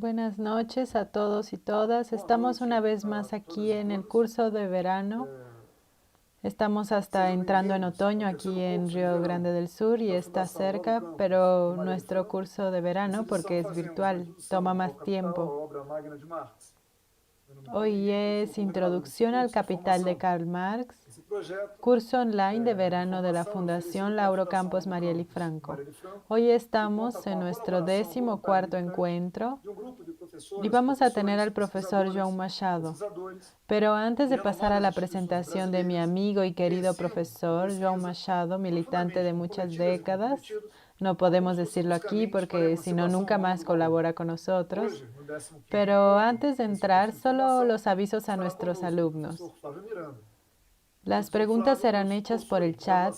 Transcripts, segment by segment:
Buenas noches a todos y todas. Estamos una vez más aquí en el curso de verano. Estamos hasta entrando en otoño aquí en Río Grande del Sur y está cerca, pero nuestro curso de verano, porque es virtual, toma más tiempo. Hoy es Introducción al Capital de Karl Marx, curso online de verano de la Fundación Lauro Campos Marielle Franco. Hoy estamos en nuestro 14º encuentro y vamos a tener al profesor João Machado. Pero antes de pasar a la presentación de mi amigo y querido profesor João Machado, militante de muchas décadas, no podemos decirlo aquí porque si no nunca más colabora con nosotros. Pero antes de entrar, solo los avisos a nuestros alumnos. Las preguntas serán hechas por el chat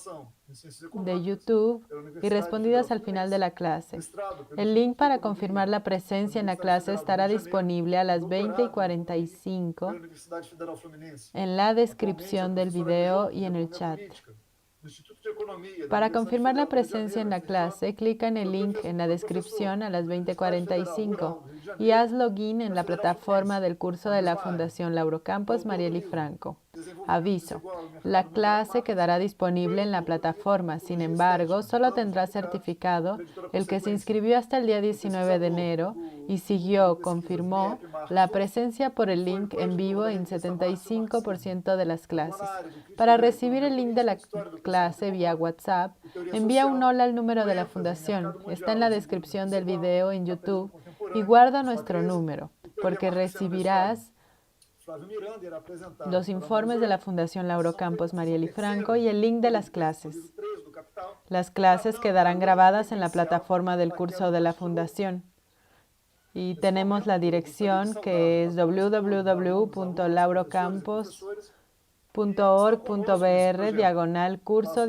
de YouTube y respondidas al final de la clase. El link para confirmar la presencia en la clase estará disponible a las 20:45 en la descripción del video y en el chat. Para confirmar la presencia en la clase, clica en el link en la descripción a las 20:45 y haz login en la plataforma del curso de la Fundación Lauro Campos Marielle Franco. Aviso: la clase quedará disponible en la plataforma, sin embargo, solo tendrá certificado el que se inscribió hasta el día 19 de enero y confirmó la presencia por el link en vivo en 75% de las clases. Para recibir el link de la clase vía WhatsApp, envía un hola al número de la Fundación. Está en la descripción del video en YouTube y guarda nuestro número, porque recibirás los informes de la Fundación Lauro Campos Marielle Franco y el link de las clases. Las clases quedarán grabadas en la plataforma del curso de la Fundación. Y tenemos la dirección que es www.laurocampos.org.br/curso/.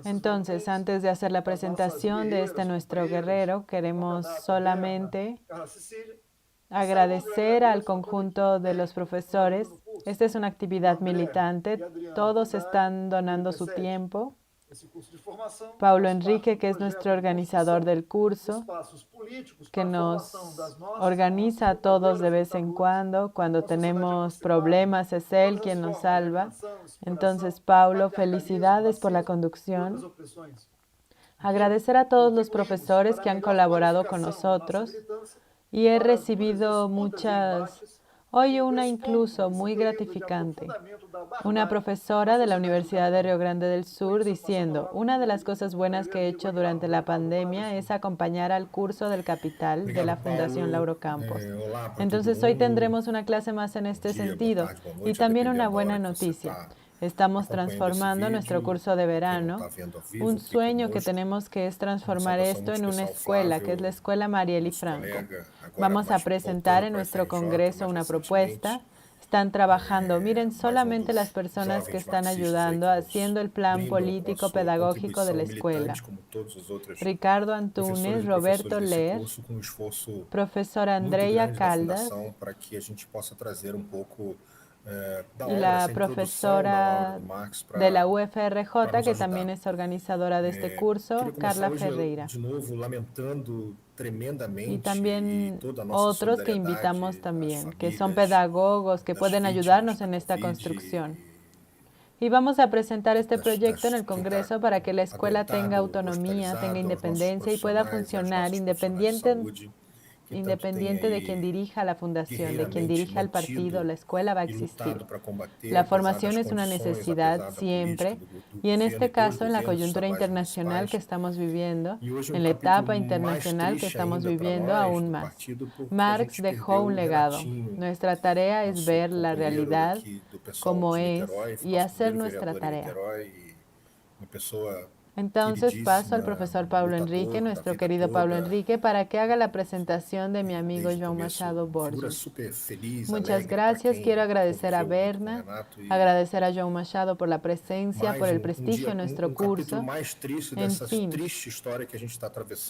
Entonces, antes de hacer la presentación de este nuestro guerrero, queremos solamente agradecer al conjunto de los profesores. Esta es una actividad militante. Todos están donando su tiempo. Paulo Enrique, que es nuestro organizador del curso, que nos organiza a todos de vez en cuando tenemos problemas, es él quien nos salva. Entonces, Paulo, felicidades por la conducción. Agradecer a todos los profesores que han colaborado con nosotros y he recibido muchas, hoy una incluso muy gratificante. Una profesora de la Universidad de Río Grande del Sur diciendo: una de las cosas buenas que he hecho durante la pandemia es acompañar al curso del Capital de la Fundación Lauro Campos. Entonces hoy tendremos una clase más en este sentido y también una buena noticia. Estamos transformando nuestro curso de verano, un sueño que tenemos que es transformar esto en una escuela, que es la Escuela Marielle Franco. Vamos a presentar en nuestro congreso una propuesta. Están trabajando, miren solamente las personas que están ayudando, haciendo el plan político pedagógico de la escuela. Ricardo Antunes, Roberto Ler, profesora Andrea Caldas, y la profesora de la UFRJ, que también es organizadora de este curso, Carla Ferreira. Y también otros que invitamos también, que son pedagogos, que pueden ayudarnos en esta construcción. Y vamos a presentar este proyecto en el Congreso para que la escuela tenga autonomía, tenga independencia y pueda funcionar independiente de quien dirija la fundación, de quien dirija el partido, la escuela va a existir. La formación es una necesidad siempre, y en este caso, en la coyuntura internacional que estamos viviendo, en la etapa internacional que estamos viviendo, aún más. Marx dejó un legado. Nuestra tarea es ver la realidad como es y hacer nuestra tarea. Entonces paso al profesor Paulo Enrique, nuestro querido Paulo Enrique, para que haga la presentación de mi amigo João Machado Borges. Muchas gracias. Quiero agradecer a Berna, agradecer a João Machado por la presencia, por el prestigio en nuestro curso. En fin,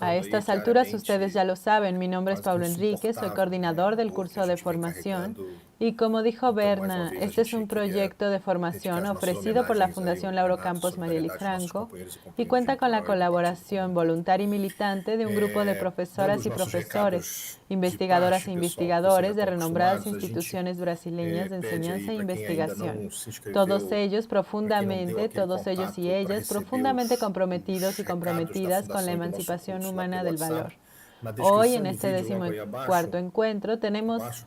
a estas alturas ustedes ya lo saben, mi nombre es Paulo Enrique, soy coordinador del curso de formación Y como dijo Berna, este es un proyecto de formación ofrecido por la Fundación Lauro Campos Marielle Franco y cuenta con la colaboración voluntaria y militante de un grupo de profesoras y profesores, investigadoras e investigadores de renombradas instituciones brasileñas de enseñanza e investigación. Todos ellos y ellas, profundamente comprometidos y comprometidas con la emancipación humana del valor. Hoy, en este 14º encuentro, tenemos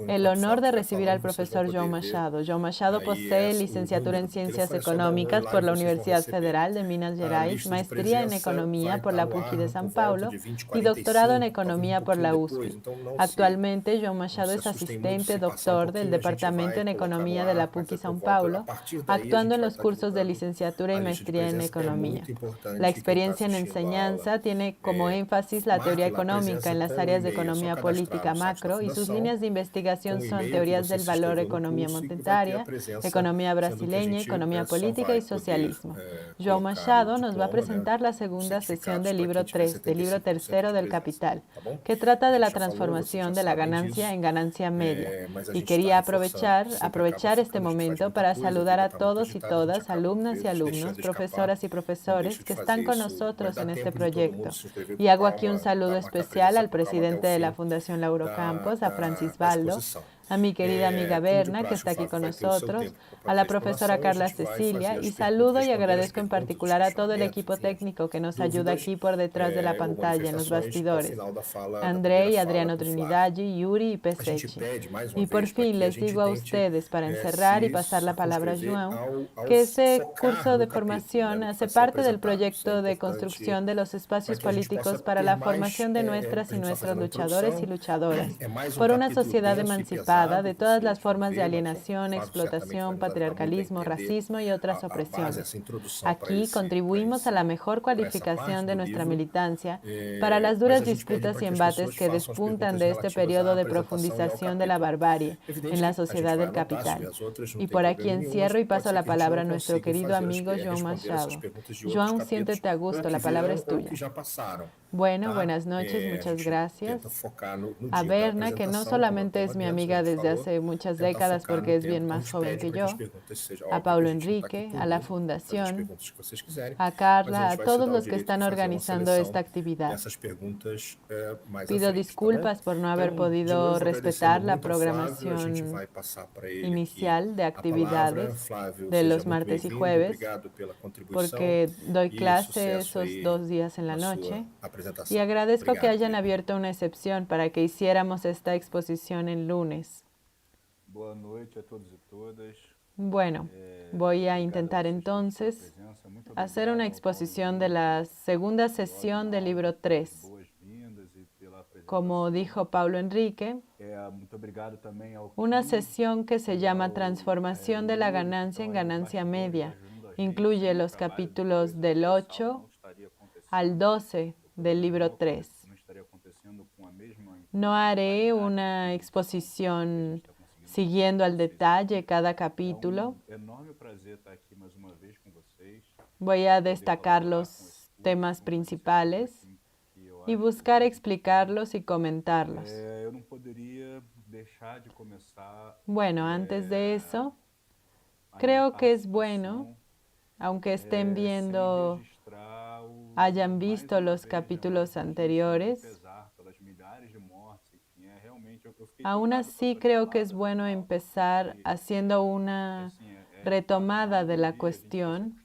el honor de recibir al profesor João Machado. João Machado posee licenciatura en Ciencias Económicas por la Universidad Federal de Minas Gerais, maestría en Economía por la PUC de São Paulo y doctorado en Economía por la USP. Actualmente, João Machado es asistente doctor del Departamento en Economía de la PUC São Paulo, actuando en los cursos de licenciatura y maestría en Economía. La experiencia en enseñanza tiene como énfasis la teoría económica en las áreas de economía política macro y sus líneas de investigación son teorías del valor, economía monetaria, economía brasileña, economía política y socialismo. João Machado nos va a presentar la segunda sesión del libro 3, del libro tercero del Capital, que trata de la transformación de la ganancia en ganancia media. Y quería aprovechar este momento para saludar a todos y todas, alumnas y alumnos, profesoras y profesores que están con nosotros en este proyecto. Y hago aquí un saludo especial al presidente de la Fundación Lauro Campos, a Francis Baldo, a mi querida amiga Berna, que está aquí con nosotros, a la profesora Carla Cecilia, y saludo y agradezco en particular a todo el equipo técnico que nos ayuda aquí por detrás de la pantalla, en los bastidores, André, Adriano Trinidad, Yuri y Pesechi. Y por fin les digo a ustedes, para encerrar y pasar la palabra a João, que este curso de formación hace parte del proyecto de construcción de los espacios políticos para la formación de nuestras y nuestros luchadores y luchadoras, por una sociedad emancipada de todas las formas de alienación, explotación, patriarcalismo, racismo y otras opresiones. Aquí contribuimos a la mejor cualificación de nuestra militancia para las duras disputas y embates que despuntan de este periodo de profundización de la barbarie en la sociedad del capital. Y por aquí encierro y paso la palabra a nuestro querido amigo João Machado. João, siéntete a gusto, la palabra es tuya. Bueno, buenas noches, muchas gracias. A Berna, que no solamente es mi amiga desde hace muchas décadas porque es bien más joven que yo, a Paulo Enrique, a la Fundación, a Carla, a todos los que están organizando esta actividad. Pido disculpas por no haber podido respetar la programación inicial de actividades de los martes y jueves, porque doy clase esos 2 días en la noche. Y agradezco que hayan abierto una excepción para que hiciéramos esta exposición el lunes. Bueno, voy a intentar entonces hacer una exposición de la segunda sesión del libro 3. Como dijo Paulo Enrique, una sesión que se llama Transformación de la ganancia en ganancia media. Incluye los capítulos del 8 al 12 del libro 3. No haré una exposición siguiendo al detalle cada capítulo. Voy a destacar los temas principales y buscar explicarlos y comentarlos. Bueno, antes de eso, creo que es bueno, aunque estén viendo, hayan visto los capítulos anteriores, aún así creo que es bueno empezar haciendo una retomada de la cuestión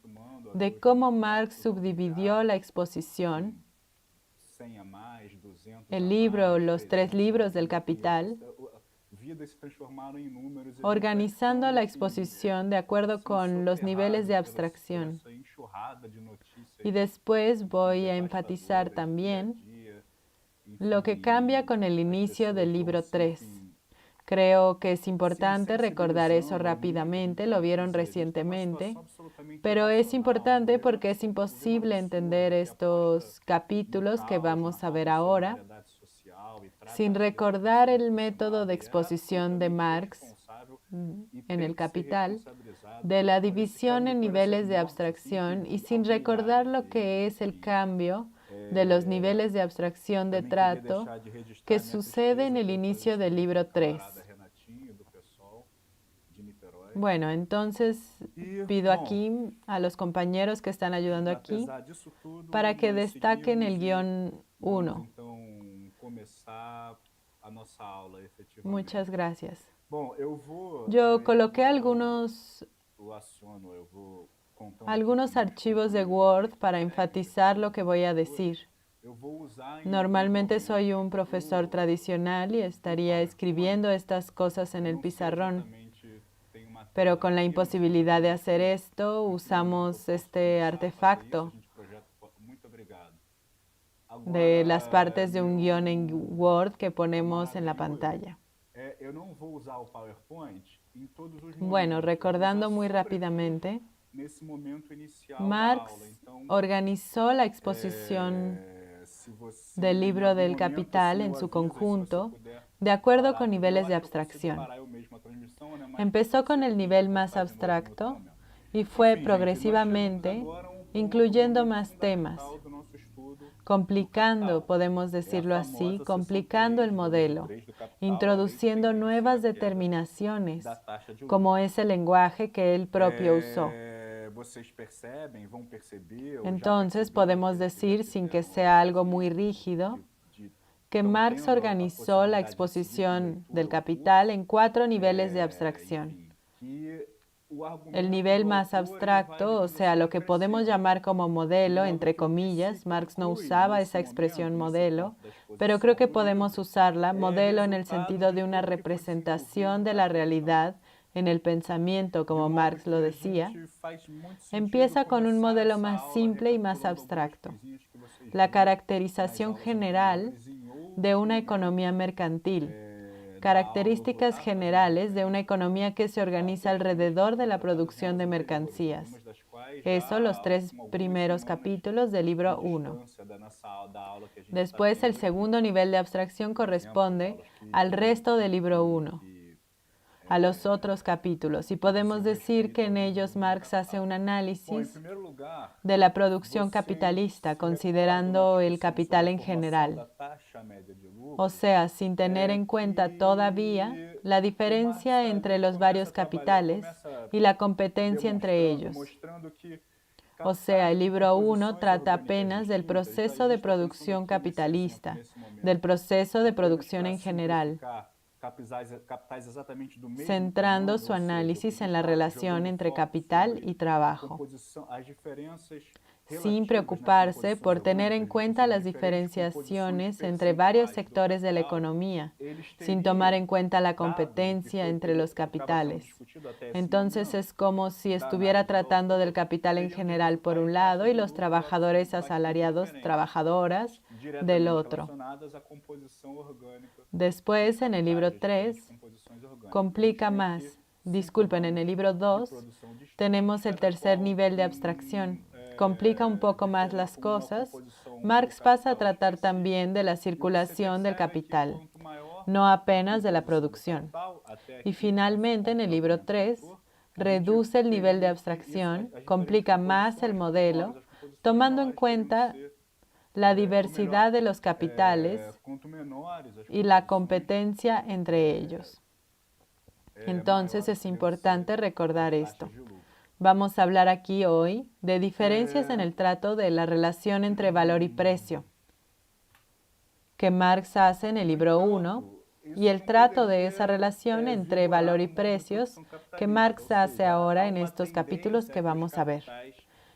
de cómo Marx subdividió la exposición, el libro, los 3 libros del Capital, organizando la exposición de acuerdo con los niveles de abstracción. Y después voy a enfatizar también lo que cambia con el inicio del libro 3. Creo que es importante recordar eso rápidamente, lo vieron recientemente, pero es importante porque es imposible entender estos capítulos que vamos a ver ahora sin recordar el método de exposición de Marx en el Capital, de la división en niveles de abstracción y sin recordar lo que es el cambio de los niveles de abstracción de trato que sucede en el inicio del libro 3. Bueno, entonces pido aquí a los compañeros que están ayudando aquí para que destaquen el guión 1. Muchas gracias. Yo coloqué algunos archivos de Word para enfatizar lo que voy a decir. Normalmente soy un profesor tradicional y estaría escribiendo estas cosas en el pizarrón. Pero con la imposibilidad de hacer esto, usamos este artefacto de las partes de un guión en Word que ponemos en la pantalla. Bueno, recordando muy rápidamente, Marx organizó la exposición del libro del Capital en su conjunto de acuerdo con niveles de abstracción. Empezó con el nivel más abstracto y fue progresivamente incluyendo más temas, complicando, podemos decirlo así, complicando el modelo, introduciendo nuevas determinaciones, como ese lenguaje que él propio usó. Entonces podemos decir, sin que sea algo muy rígido, que Marx organizó la exposición del Capital en 4 niveles de abstracción. El nivel más abstracto, o sea, lo que podemos llamar como modelo, entre comillas, Marx no usaba esa expresión modelo, pero creo que podemos usarla, modelo en el sentido de una representación de la realidad en el pensamiento, como Marx lo decía, empieza con un modelo más simple y más abstracto. La caracterización general de una economía mercantil, características generales de una economía que se organiza alrededor de la producción de mercancías. Eso, los 3 primeros capítulos del libro 1. Después, el segundo nivel de abstracción corresponde al resto del libro 1, a los otros capítulos, y podemos decir que en ellos Marx hace un análisis de la producción capitalista, considerando el capital en general. O sea, sin tener en cuenta todavía la diferencia entre los varios capitales y la competencia entre ellos. O sea, el libro 1 trata apenas del proceso de producción capitalista, del proceso de producción en general, centrando su análisis en la relación entre capital y trabajo, sin preocuparse por tener en cuenta las diferenciaciones entre varios sectores de la economía, sin tomar en cuenta la competencia entre los capitales. Entonces es como si estuviera tratando del capital en general por un lado y los trabajadores asalariados, trabajadoras, del otro. Después, en el libro 3, complica más. Disculpen, en el libro 2 tenemos el tercer nivel de abstracción. Complica un poco más las cosas. Marx pasa a tratar también de la circulación del capital, no apenas de la producción. Y finalmente, en el libro 3, reduce el nivel de abstracción, complica más el modelo, tomando en cuenta la diversidad de los capitales y la competencia entre ellos. Entonces es importante recordar esto. Vamos a hablar aquí hoy de diferencias en el trato de la relación entre valor y precio, que Marx hace en el libro 1, y el trato de esa relación entre valor y precios que Marx hace ahora en estos capítulos que vamos a ver.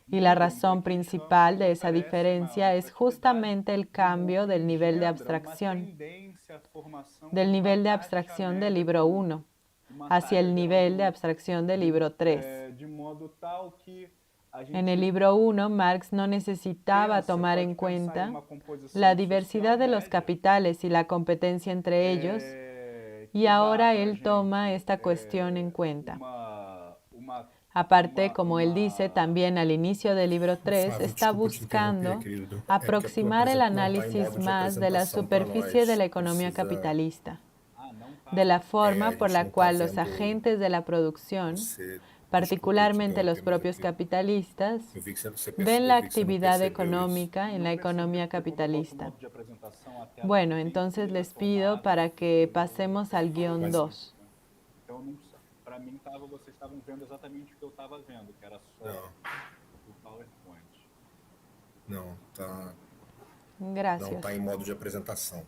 Y la razón principal de esa diferencia es justamente el cambio del nivel de abstracción, del libro 1 hacia el nivel de abstracción del libro 3. En el libro 1, Marx no necesitaba tomar en cuenta la diversidad de los capitales y la competencia entre ellos, y ahora él toma esta cuestión en cuenta. Aparte, como él dice también al inicio del libro 3, está buscando aproximar el análisis más de la superficie de la economía capitalista, de la forma por la cual los agentes de la producción, particularmente los propios capitalistas, ven la actividad económica en la economía capitalista. Bueno, entonces les pido para que pasemos al guión 2. para mim vocês estavam vendo exatamente o que eu estava vendo, que era só o PowerPoint. Não, não Gracias. está em modo de apresentação.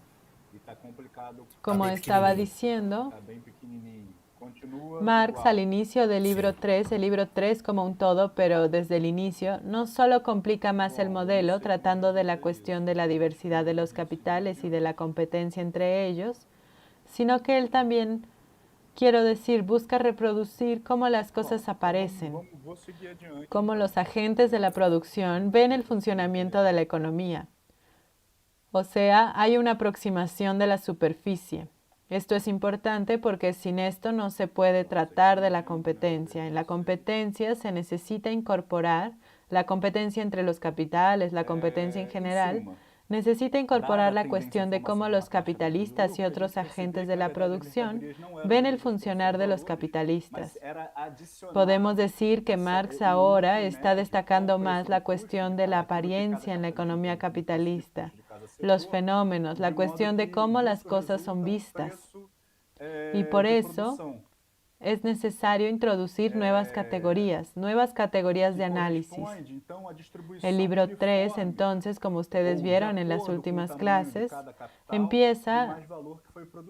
E está complicado. Como estaba diciendo, Está bem pequenininho. Continua Marx igual. al inicio del libro 3, el libro 3 como un todo, pero desde el inicio, no solo complica más el modelo, tratando de la cuestión de la diversidad de los capitales y de la competencia entre ellos, sino que él también, quiero decir, busca reproducir cómo las cosas aparecen, cómo los agentes de la producción ven el funcionamiento de la economía. O sea, hay una aproximación de la superficie. Esto es importante porque sin esto no se puede tratar de la competencia. En la competencia se necesita incorporar la competencia entre los capitales, la competencia en general. Necesita incorporar la cuestión de cómo los capitalistas y otros agentes de la producción ven el funcionar de los capitalistas. Podemos decir que Marx ahora está destacando más la cuestión de la apariencia en la economía capitalista, los fenómenos, la cuestión de cómo las cosas son vistas. Y por eso es necesario introducir nuevas categorías de análisis. El libro 3, entonces, como ustedes vieron en las últimas clases, empieza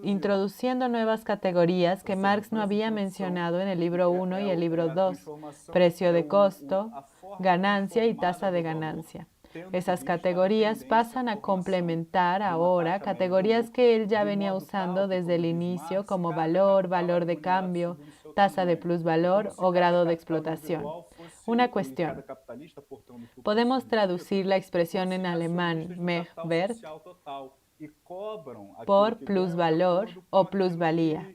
introduciendo nuevas categorías que Marx no había mencionado en el libro 1 y el libro 2, precio de costo, ganancia y tasa de ganancia. Esas categorías pasan a complementar ahora categorías que él ya venía usando desde el inicio como valor, valor de cambio, tasa de plusvalor o grado de explotación. Una cuestión. Podemos traducir la expresión en alemán Mehrwert por plusvalor o plusvalía.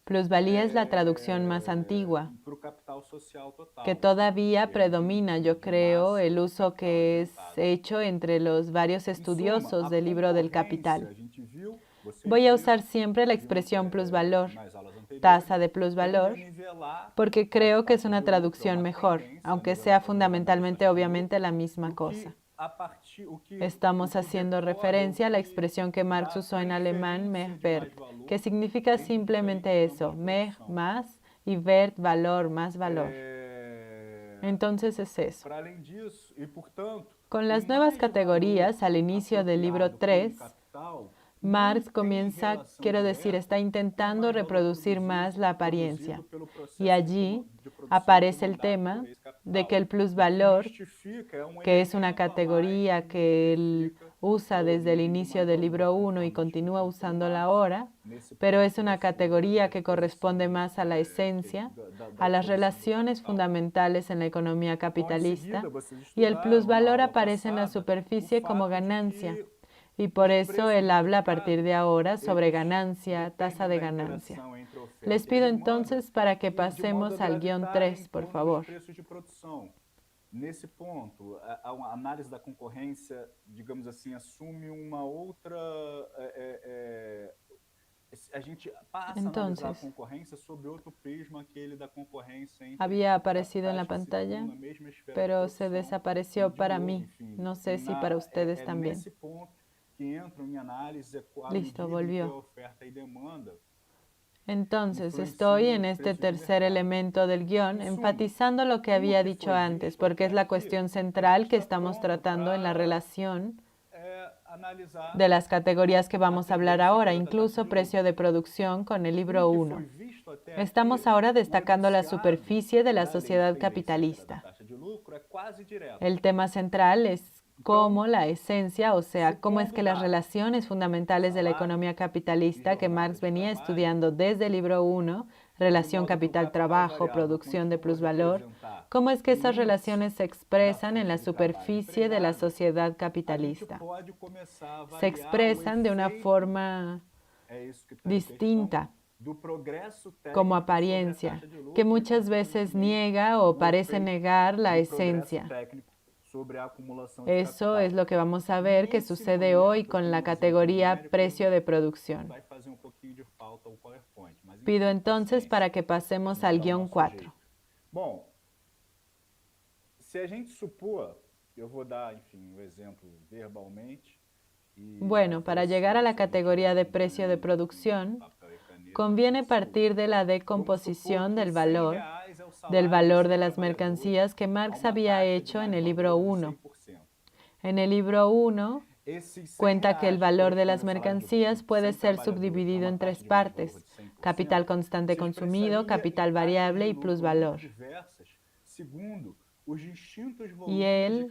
Plusvalía es la traducción más antigua, que todavía predomina, yo creo, el uso que es hecho entre los varios estudiosos del libro del Capital. Voy a usar siempre la expresión plusvalor, tasa de plusvalor, porque creo que es una traducción mejor, aunque sea fundamentalmente obviamente la misma cosa. Estamos haciendo referencia a la expresión que Marx usó en alemán, Mehrwert, que significa simplemente eso, Mehr más y Wert valor, más valor. Entonces es eso. Con las nuevas categorías al inicio del libro 3, Marx comienza, quiero decir, está intentando reproducir más la apariencia. Y allí aparece el tema de que el plusvalor, que es una categoría que él usa desde el inicio del libro 1 y continúa usándola ahora, pero es una categoría que corresponde más a la esencia, a las relaciones fundamentales en la economía capitalista, y el plusvalor aparece en la superficie como ganancia. Y por eso él habla a partir de ahora sobre ganancia, tasa de ganancia. Les pido entonces para que pasemos al guión 3, por favor. Nesse ponto, a análise da concorrência, digamos assim, assume uma outra... a gente passa a analisar a concorrência sobre outro prisma, aquele da concorrência entre había aparecido en la pantalla, pero se desapareció para mí. No sé si para ustedes también. Nesse ponto que entra em análise Listo, volvió. Oferta y demanda. Entonces, estoy en este tercer elemento del guión enfatizando lo que había dicho antes, porque es la cuestión central que estamos tratando en la relación de las categorías que vamos a hablar ahora, incluso precio de producción con el libro 1. Estamos ahora destacando la superficie de la sociedad capitalista. El tema central es cómo la esencia, o sea, cómo es que las relaciones fundamentales de la economía capitalista que Marx venía estudiando desde el libro 1, relación capital-trabajo, producción de plusvalor, cómo es que esas relaciones se expresan en la superficie de la sociedad capitalista. Se expresan de una forma distinta, como apariencia, que muchas veces niega o parece negar la esencia. Eso es lo que vamos a ver que sucede hoy con la categoría precio de producción. Pido entonces para que pasemos al guión 4. Bom, se a gente supor, eu vou dar, enfim, exemplo verbalmente. Bueno, para llegar a la categoría de precio de producción, conviene partir de la decomposición del valor de las mercancías que Marx había hecho en el libro 1. En el libro 1 cuenta que el valor de las mercancías puede ser subdividido en 3 partes: capital constante consumido, capital variable y plusvalor. Y él,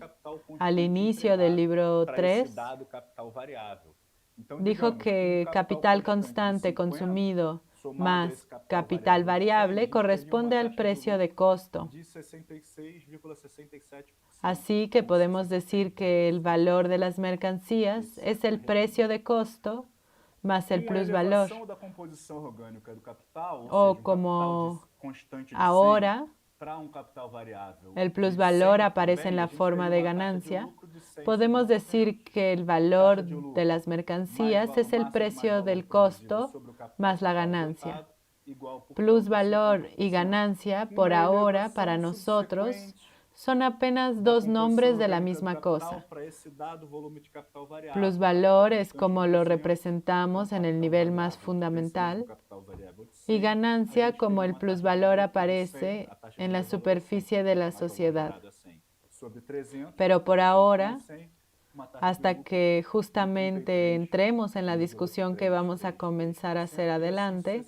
al inicio del libro 3, dijo que capital constante consumido más capital variable corresponde al precio de costo. Así que podemos decir que el valor de las mercancías es el precio de costo más el plusvalor. O como ahora el plusvalor aparece en la forma de ganancia, podemos decir que el valor de las mercancías es el precio del costo más la ganancia. Plusvalor y ganancia, por ahora, para nosotros, son apenas 2 nombres de la misma cosa. Plusvalor es como lo representamos en el nivel más fundamental, y ganancia como el plusvalor aparece en la superficie de la sociedad. Pero por ahora, hasta que justamente entremos en la discusión que vamos a comenzar a hacer adelante,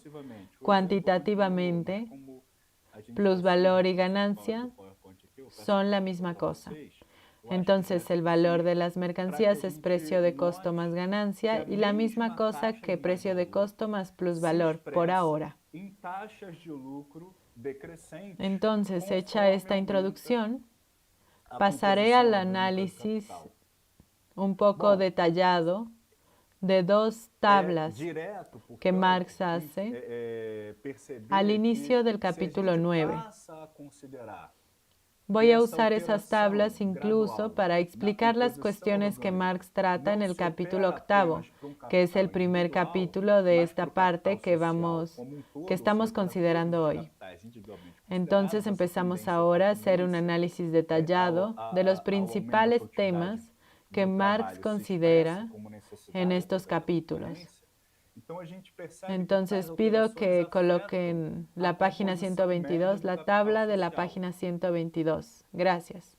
cuantitativamente, plusvalor y ganancia son la misma cosa. Entonces, el valor de las mercancías es precio de costo más ganancia y la misma cosa que precio de costo más plusvalor, por ahora. Entonces, hecha esta introducción, pasaré al análisis un poco detallado de 2 tablas que Marx hace al inicio del capítulo 9. Voy a usar esas tablas incluso para explicar las cuestiones que Marx trata en el capítulo 8, que es el primer capítulo de esta parte que estamos considerando hoy. Entonces empezamos ahora a hacer un análisis detallado de los principales temas que Marx considera en estos capítulos. Entonces pido que coloquen la página 122, la tabla de la página 122. Gracias.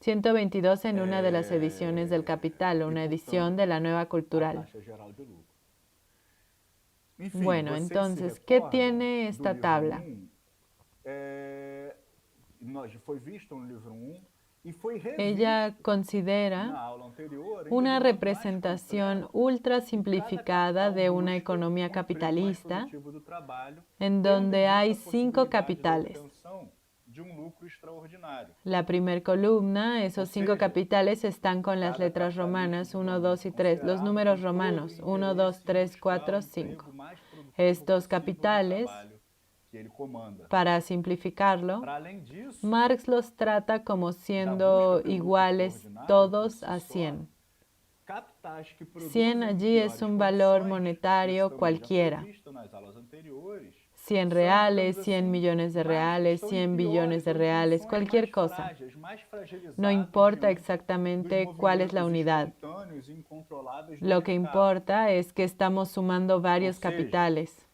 122 en una de las ediciones del Capital, una edición de la Nueva Cultural. Bueno, entonces, ¿qué tiene esta tabla? Ella considera una representación ultra simplificada de una economía capitalista en donde hay 5 capitales. La primera columna, esos 5 capitales están con las letras romanas 1, 2 y 3, los números romanos 1, 2, 3, 4, 5. Estos capitales, para simplificarlo, Marx los trata como siendo iguales todos a 100. 100 allí es un valor monetario cualquiera. 100 reales, 100 millones de reales, 100 billones de reales, cualquier cosa. No importa exactamente cuál es la unidad. Lo que importa es que estamos sumando varios capitales.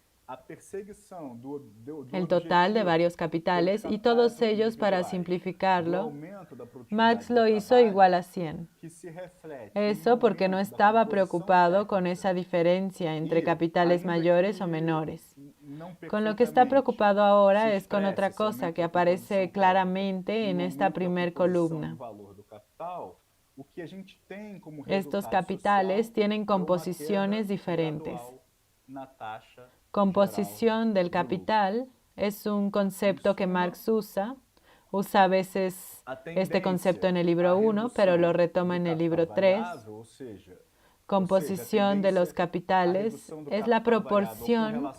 El total de varios capitales y todos ellos, para simplificarlo, Marx lo hizo igual a 100. Eso porque no estaba preocupado con esa diferencia entre capitales mayores o menores. Con lo que está preocupado ahora es con otra cosa que aparece claramente en esta primer columna. Estos capitales tienen composiciones diferentes. Composición del capital es un concepto que Marx usa a veces este concepto en el libro 1, pero lo retoma en el libro 3. Composición de los capitales es la proporción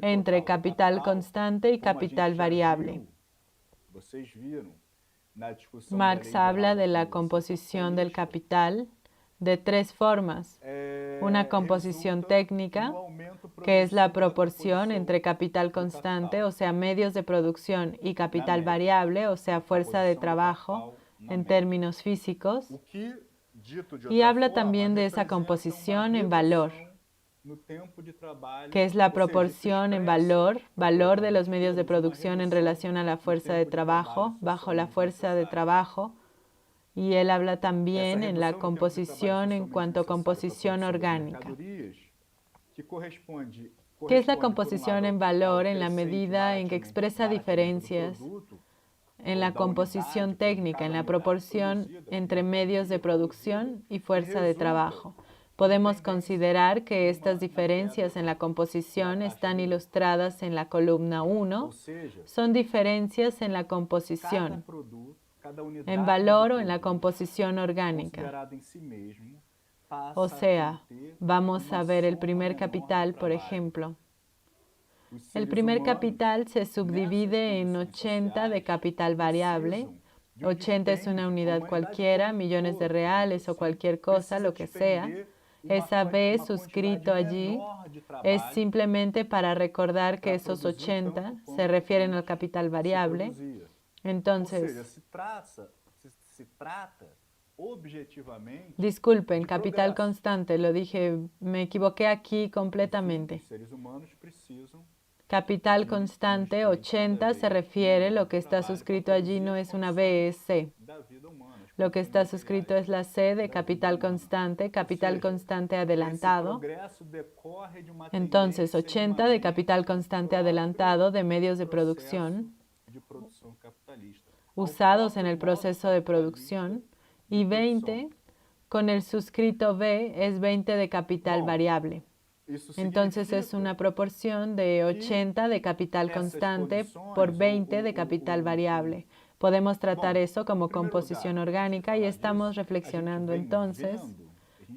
entre capital constante y capital variable. Marx habla de la composición del capital de 3 formas. Una composición técnica, que es la proporción entre capital constante, o sea, medios de producción, y capital variable, o sea, fuerza de trabajo en términos físicos. Y habla también de esa composición en valor. que es la proporción en valor de los medios de producción en relación a la fuerza de trabajo, bajo la fuerza de trabajo. Y él habla también en la composición en cuanto a composición orgánica. ¿Qué es la composición en valor en la medida en que expresa diferencias en la composición técnica, en la proporción entre medios de producción y fuerza de trabajo? Podemos considerar que estas diferencias en la composición están ilustradas en la columna 1. Son diferencias en la composición, en valor o en la composición orgánica. O sea, vamos a ver el primer capital, por ejemplo. El primer capital se subdivide en 80 de capital variable. 80 es una unidad cualquiera, millones de reales o cualquier cosa, lo que sea. Esa B suscrito allí es simplemente para recordar que esos 80 se refieren al capital variable. Entonces, disculpen, capital constante, lo dije, me equivoqué aquí completamente. Capital constante, 80 se refiere, lo que está suscrito allí no es una B, es C. Lo que está suscrito es la C de capital constante adelantado. Entonces, 80 de capital constante adelantado de medios de producción usados en el proceso de producción y 20 con el suscrito B es 20 de capital variable. Entonces es una proporción de 80 de capital constante por 20 de capital variable. Podemos tratar eso como composición orgánica y estamos reflexionando entonces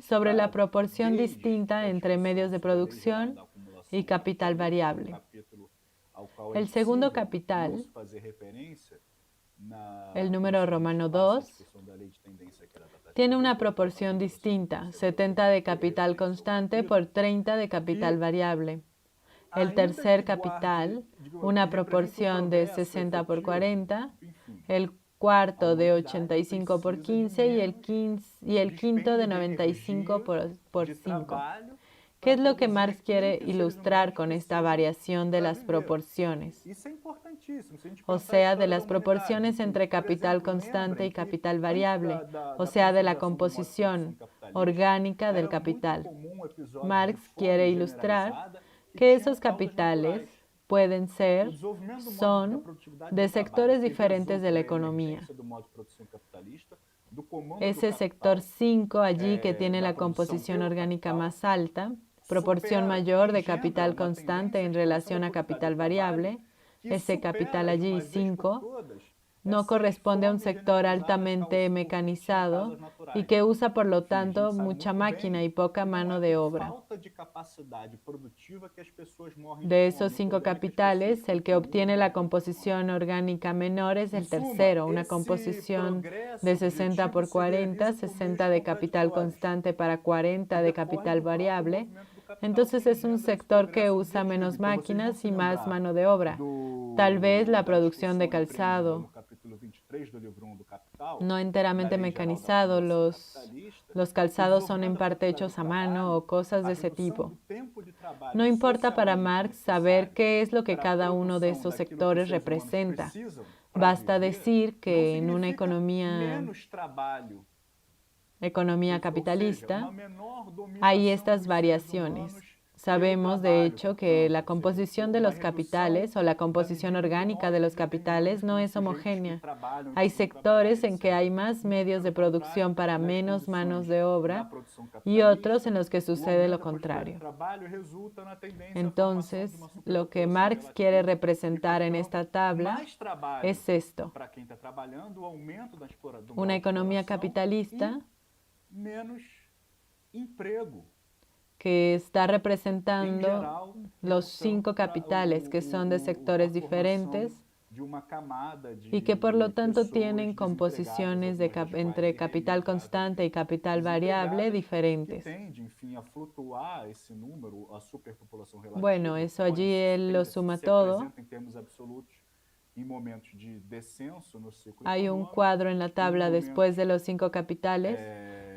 sobre la proporción distinta entre medios de producción y capital variable. El segundo capital, el número romano 2, tiene una proporción distinta, 70 de capital constante por 30 de capital variable. El tercer capital, una proporción de 60 por 40, el cuarto de 85 por 15 y el quinto de 95 por 5. ¿Qué es lo que Marx quiere ilustrar con esta variación de las proporciones? O sea, de las proporciones entre capital constante y capital variable, o sea, de la composición orgánica del capital. Marx quiere ilustrar que esos capitales pueden ser, son, de sectores diferentes de la economía. Ese sector 5 allí que tiene la composición orgánica más alta, proporción mayor de capital constante en relación a capital variable, ese capital allí 5, no corresponde a un sector altamente mecanizado y que usa por lo tanto mucha máquina y poca mano de obra. De esos 5 capitales, el que obtiene la composición orgánica menor es el tercero, una composición de 60 por 40, 60 de capital constante para 40 de capital variable. Entonces es un sector que usa menos máquinas y más mano de obra. Tal vez la producción de calzado, no enteramente mecanizado, los calzados son en parte hechos a mano o cosas de ese tipo. No importa para Marx saber qué es lo que cada uno de esos sectores representa. Basta decir que en una economía capitalista hay estas variaciones. Sabemos, de hecho, que la composición de los capitales o la composición orgánica de los capitales no es homogénea. Hay sectores en que hay más medios de producción para menos manos de obra y otros en los que sucede lo contrario. Entonces, lo que Marx quiere representar en esta tabla es esto: una economía capitalista que está representando los 5 capitales que son de sectores diferentes y que por lo tanto tienen composiciones entre capital constante y capital variable diferentes. Bueno, eso allí él lo suma todo em momentos de descenso no ciclo Hay un econômico, cuadro en la tabla después de los 5 capitales,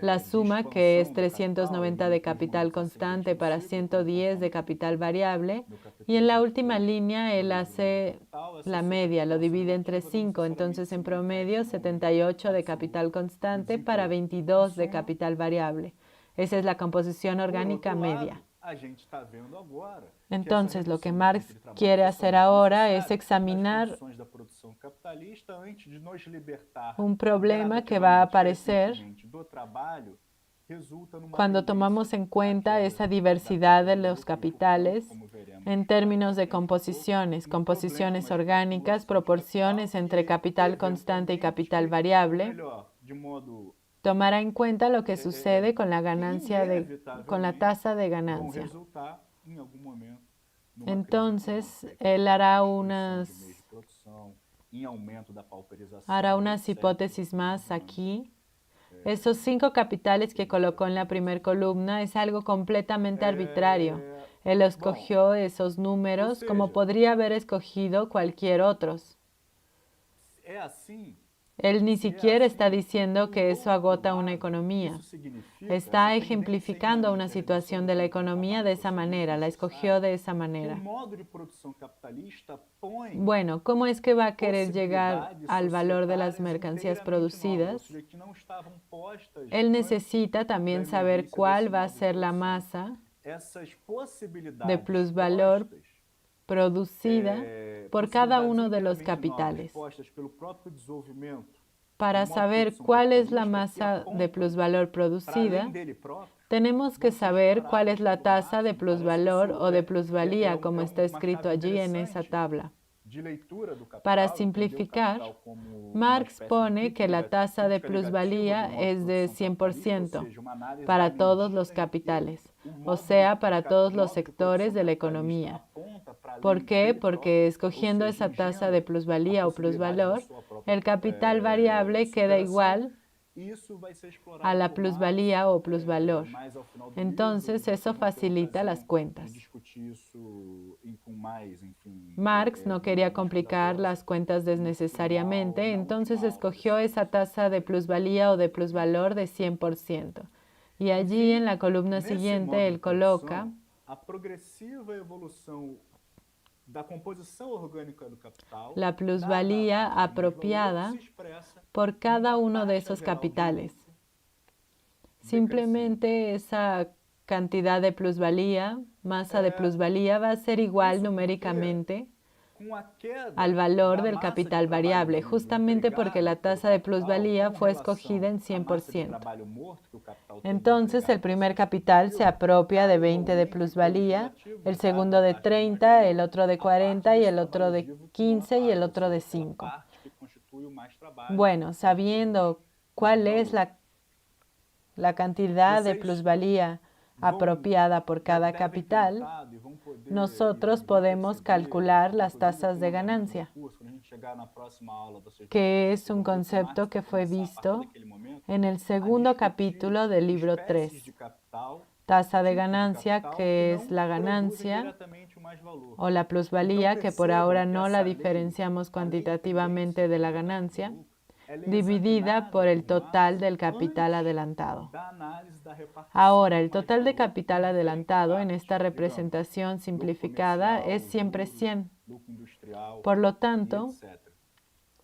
la suma que es 390 de capital constante para 110 de capital variable, y en la última línea él hace la media, lo divide entre 5, entonces en promedio 78 de capital constante para 22 de capital variable. Esa es la composición orgánica media. Entonces, lo que Marx quiere hacer ahora es examinar un problema que va a aparecer cuando tomamos en cuenta esa diversidad de los capitales en términos de composiciones orgánicas, proporciones entre capital constante y capital variable. Tomará en cuenta lo que sucede con la ganancia con la tasa de ganancia. Entonces, él hará unas hipótesis más aquí. Esos 5 capitales que colocó en la primera columna es algo completamente arbitrario. Él escogió esos números como podría haber escogido cualquier otros. Él ni siquiera está diciendo que eso agota una economía. Está ejemplificando una situación de la economía de esa manera, la escogió de esa manera. Bueno, ¿cómo es que va a querer llegar al valor de las mercancías producidas? Él necesita también saber cuál va a ser la masa de plusvalor producida por cada uno de los capitales. Para saber cuál es la masa de plusvalor producida, tenemos que saber cuál es la tasa de plusvalor o de plusvalía, como está escrito allí en esa tabla. Para simplificar, Marx pone que la tasa de plusvalía es de 100% para todos los capitales, o sea, para todos los sectores de la economía. ¿Por qué? Porque escogiendo esa tasa de plusvalía o plusvalor, el capital variable queda igual a la plusvalía o plusvalor. Entonces, eso facilita las cuentas. Marx no quería complicar las cuentas desnecesariamente, entonces escogió esa tasa de plusvalía o de plusvalor de 100%. Y allí en la columna siguiente él coloca la plusvalía apropiada por cada uno de esos capitales. Simplemente esa cantidad de plusvalía, masa de plusvalía, va a ser igual numéricamente al valor del capital variable, justamente porque la tasa de plusvalía fue escogida en 100%. Entonces, el primer capital se apropia de 20 de plusvalía, el segundo de 30, el otro de 40 y el otro de 15 y el otro de 5. Bueno, sabiendo cuál es la cantidad de plusvalía apropiada por cada capital, nosotros podemos calcular las tasas de ganancia, que es un concepto que fue visto en el segundo capítulo del libro 3. Tasa de ganancia, que es la ganancia o la plusvalía, que por ahora no la diferenciamos cuantitativamente de la ganancia, dividida por el total del capital adelantado. Ahora, el total de capital adelantado en esta representación simplificada es siempre 100. Por lo tanto,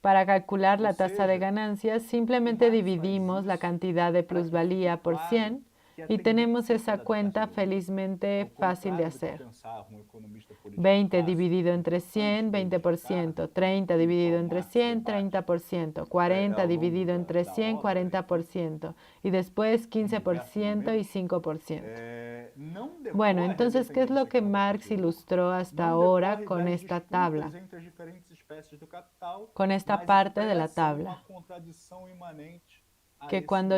para calcular la tasa de ganancias, simplemente dividimos la cantidad de plusvalía por 100 y tenemos esa cuenta felizmente fácil de hacer. 20 dividido entre 100, 20%. 30 dividido entre 100, 30%. 40 dividido entre 100, 40%. Y después 15% y 5%. Bueno, entonces, ¿qué es lo que Marx ilustró hasta ahora con esta tabla? Con esta parte de la tabla. Que cuando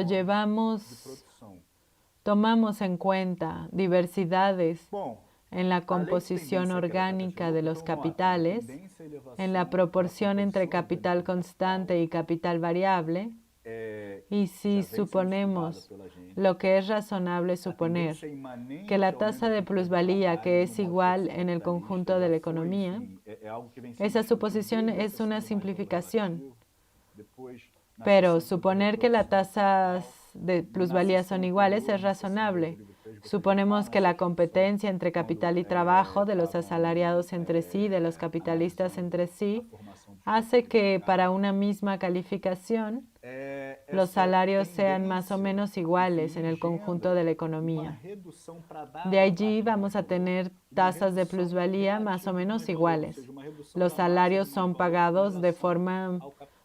tomamos en cuenta diversidades en la composición orgánica de los capitales, en la proporción entre capital constante y capital variable, y si suponemos lo que es razonable suponer, que la tasa de plusvalía, que es igual en el conjunto de la economía, Esa suposición es una simplificación. Pero suponer que las tasas de plusvalía son iguales es razonable. Suponemos que la competencia entre capital y trabajo, de los asalariados entre sí, de los capitalistas entre sí, hace que para una misma calificación los salarios sean más o menos iguales en el conjunto de la economía. De allí vamos a tener tasas de plusvalía más o menos iguales. Los salarios son pagados de forma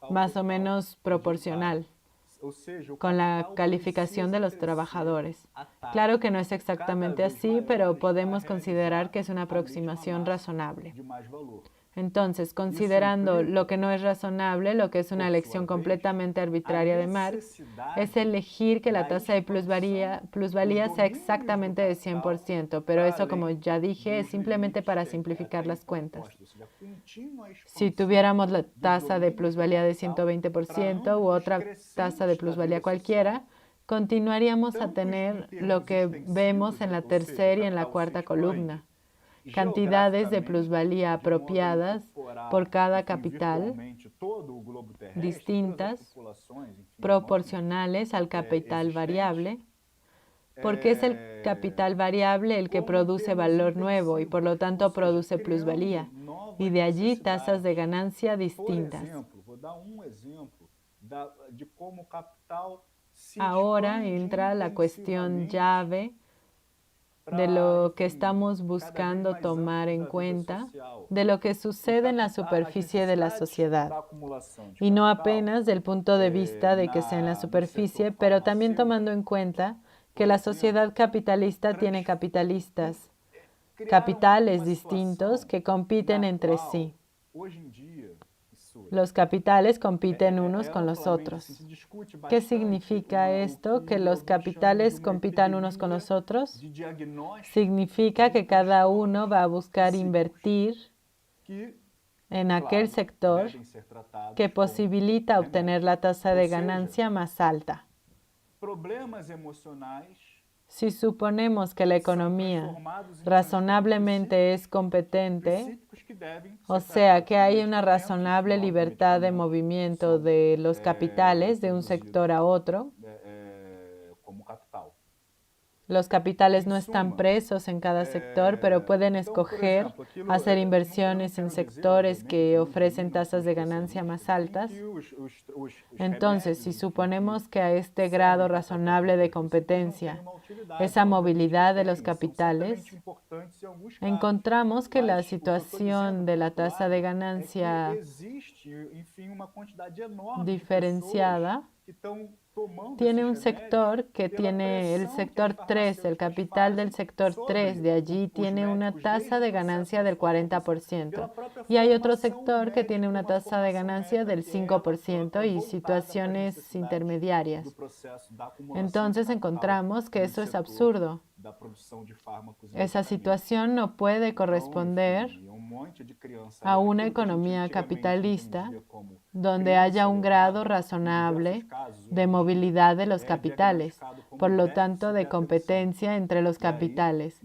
más o menos proporcional con la calificación de los trabajadores. Claro que no es exactamente así, pero podemos considerar que es una aproximación razonable. Entonces, considerando lo que no es razonable, lo que es una elección completamente arbitraria de Marx, es elegir que la tasa de plusvalía sea exactamente de 100%, pero eso, como ya dije, es simplemente para simplificar las cuentas. Si tuviéramos la tasa de plusvalía de 120% u otra tasa de plusvalía cualquiera, continuaríamos a tener lo que vemos en la tercera y en la cuarta columna. Cantidades de plusvalía apropiadas por cada capital, distintas, proporcionales al capital variable, porque es el capital variable el que produce valor nuevo y por lo tanto produce plusvalía, y de allí tasas de ganancia distintas. Ahora entra la cuestión llave de lo que estamos buscando tomar en cuenta, de lo que sucede en la superficie de la sociedad. Y no apenas del punto de vista de que sea en la superficie, pero también tomando en cuenta que la sociedad capitalista tiene capitalistas, capitales distintos que compiten entre sí. Los capitales compiten unos con los otros. ¿Qué significa esto? ¿Que los capitales compitan unos con los otros? Significa que cada uno va a buscar invertir en aquel sector que posibilita obtener la tasa de ganancia más alta. Si suponemos que la economía razonablemente es competente, o sea, que hay una razonable libertad de movimiento de los capitales de un sector a otro, los capitales no están presos en cada sector, pero pueden escoger hacer inversiones en sectores que ofrecen tasas de ganancia más altas. Entonces, si suponemos que a este grado razonable de competencia, esa movilidad de los capitales, encontramos que la situación de la tasa de ganancia diferenciada tiene un sector que tiene el sector 3, el capital del sector 3, de allí tiene una tasa de ganancia del 40%. Y hay otro sector que tiene una tasa de ganancia del 5% y situaciones intermediarias. Entonces encontramos que eso es absurdo. Esa situación no puede corresponder a una economía capitalista donde haya un grado razonable de movilidad de los capitales, por lo tanto de competencia entre los capitales.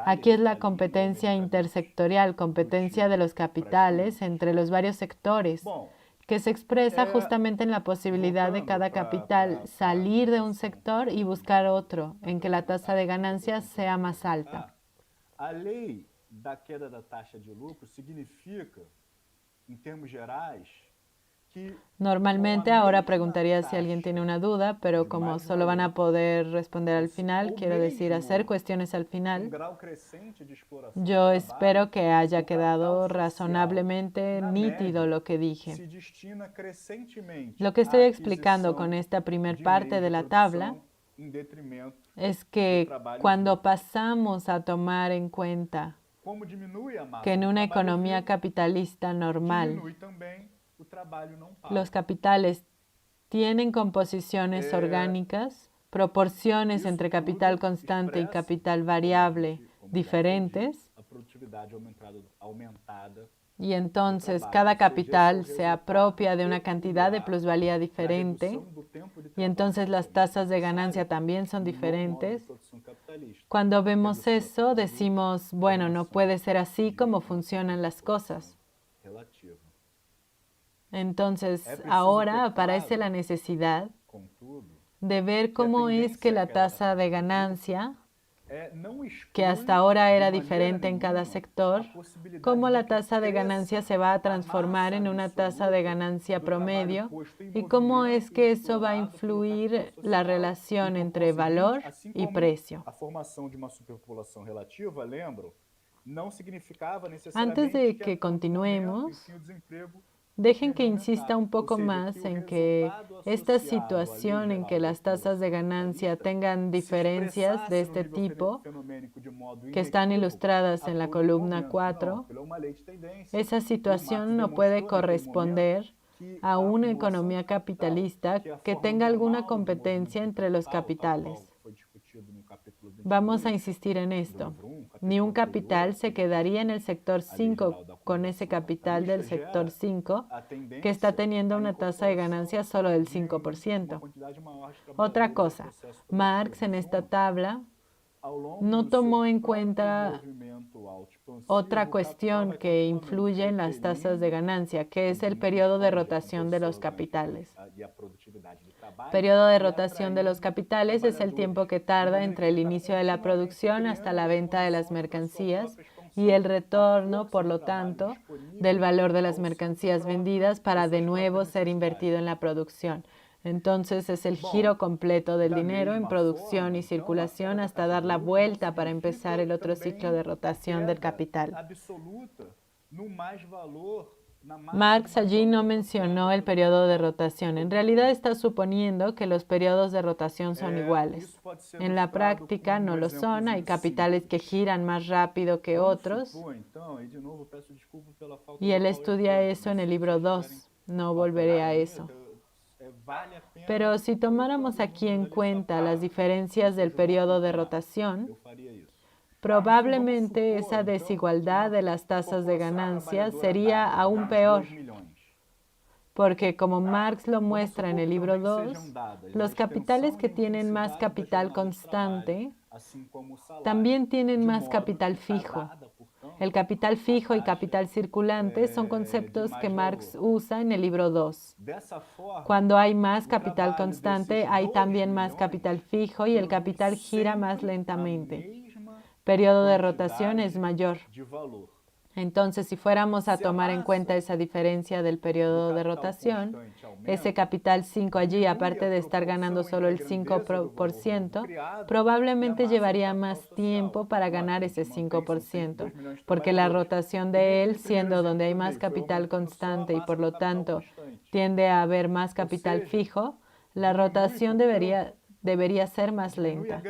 Aquí es la competencia intersectorial, competencia de los capitales entre los varios sectores, que se expresa justamente en la posibilidad de cada capital salir de un sector y buscar otro, en que la tasa de ganancia sea más alta. A lei da queda da taxa de lucro significa, en términos gerais, Normalmente ahora preguntaría si alguien tiene una duda, pero como solo van a poder responder al final, quiero decir hacer cuestiones al final. Yo espero que haya quedado razonablemente nítido lo que dije. Lo que estoy explicando con esta primer parte de la tabla es que cuando pasamos a tomar en cuenta que en una economía capitalista normal los capitales tienen composiciones orgánicas, proporciones entre capital constante y capital variable diferentes, y entonces cada capital se apropia de una cantidad de plusvalía diferente, y entonces las tasas de ganancia también son diferentes. Cuando vemos eso, decimos, bueno, no puede ser así como funcionan las cosas. Entonces, ahora aparece la necesidad de ver cómo es que la tasa de ganancia, que hasta ahora era diferente en cada sector, cómo la tasa de ganancia se va a transformar en una tasa de ganancia promedio y cómo es que eso va a influir la relación entre valor y precio. Antes de que continuemos, dejen que insista un poco más en que esta situación en que las tasas de ganancia tengan diferencias de este tipo, que están ilustradas en la columna 4, esa situación no puede corresponder a una economía capitalista que tenga alguna competencia entre los capitales. Vamos a insistir en esto. Ni un capital se quedaría en el sector 5 con ese capital del sector 5 que está teniendo una tasa de ganancia solo del 5%. Otra cosa, Marx en esta tabla no tomó en cuenta otra cuestión que influye en las tasas de ganancia, que es el periodo de rotación de los capitales. Periodo de rotación de los capitales es el tiempo que tarda entre el inicio de la producción hasta la venta de las mercancías y el retorno, por lo tanto, del valor de las mercancías vendidas para de nuevo ser invertido en la producción. Entonces es el giro completo del dinero en producción y circulación hasta dar la vuelta para empezar el otro ciclo de rotación del capital. Marx allí no mencionó el periodo de rotación. En realidad está suponiendo que los periodos de rotación son iguales. En la práctica no lo son. Hay capitales que giran más rápido que otros. Y él estudia eso en el libro 2. No volveré a eso. Pero si tomáramos aquí en cuenta las diferencias del periodo de rotación, probablemente esa desigualdad de las tasas de ganancia sería aún peor, porque como Marx lo muestra en el libro 2, los capitales que tienen más capital constante también tienen más capital fijo. El capital fijo y capital circulante son conceptos que Marx usa en el libro 2. Cuando hay más capital constante, hay también más capital fijo y el capital gira más lentamente. Periodo de rotación es mayor. Entonces, si fuéramos a tomar en cuenta esa diferencia del periodo de rotación, ese capital 5 allí, aparte de estar ganando solo el 5%, probablemente llevaría más tiempo para ganar ese 5%, porque la rotación de él, siendo donde hay más capital constante y por lo tanto tiende a haber más capital fijo, la rotación debería ser más lenta.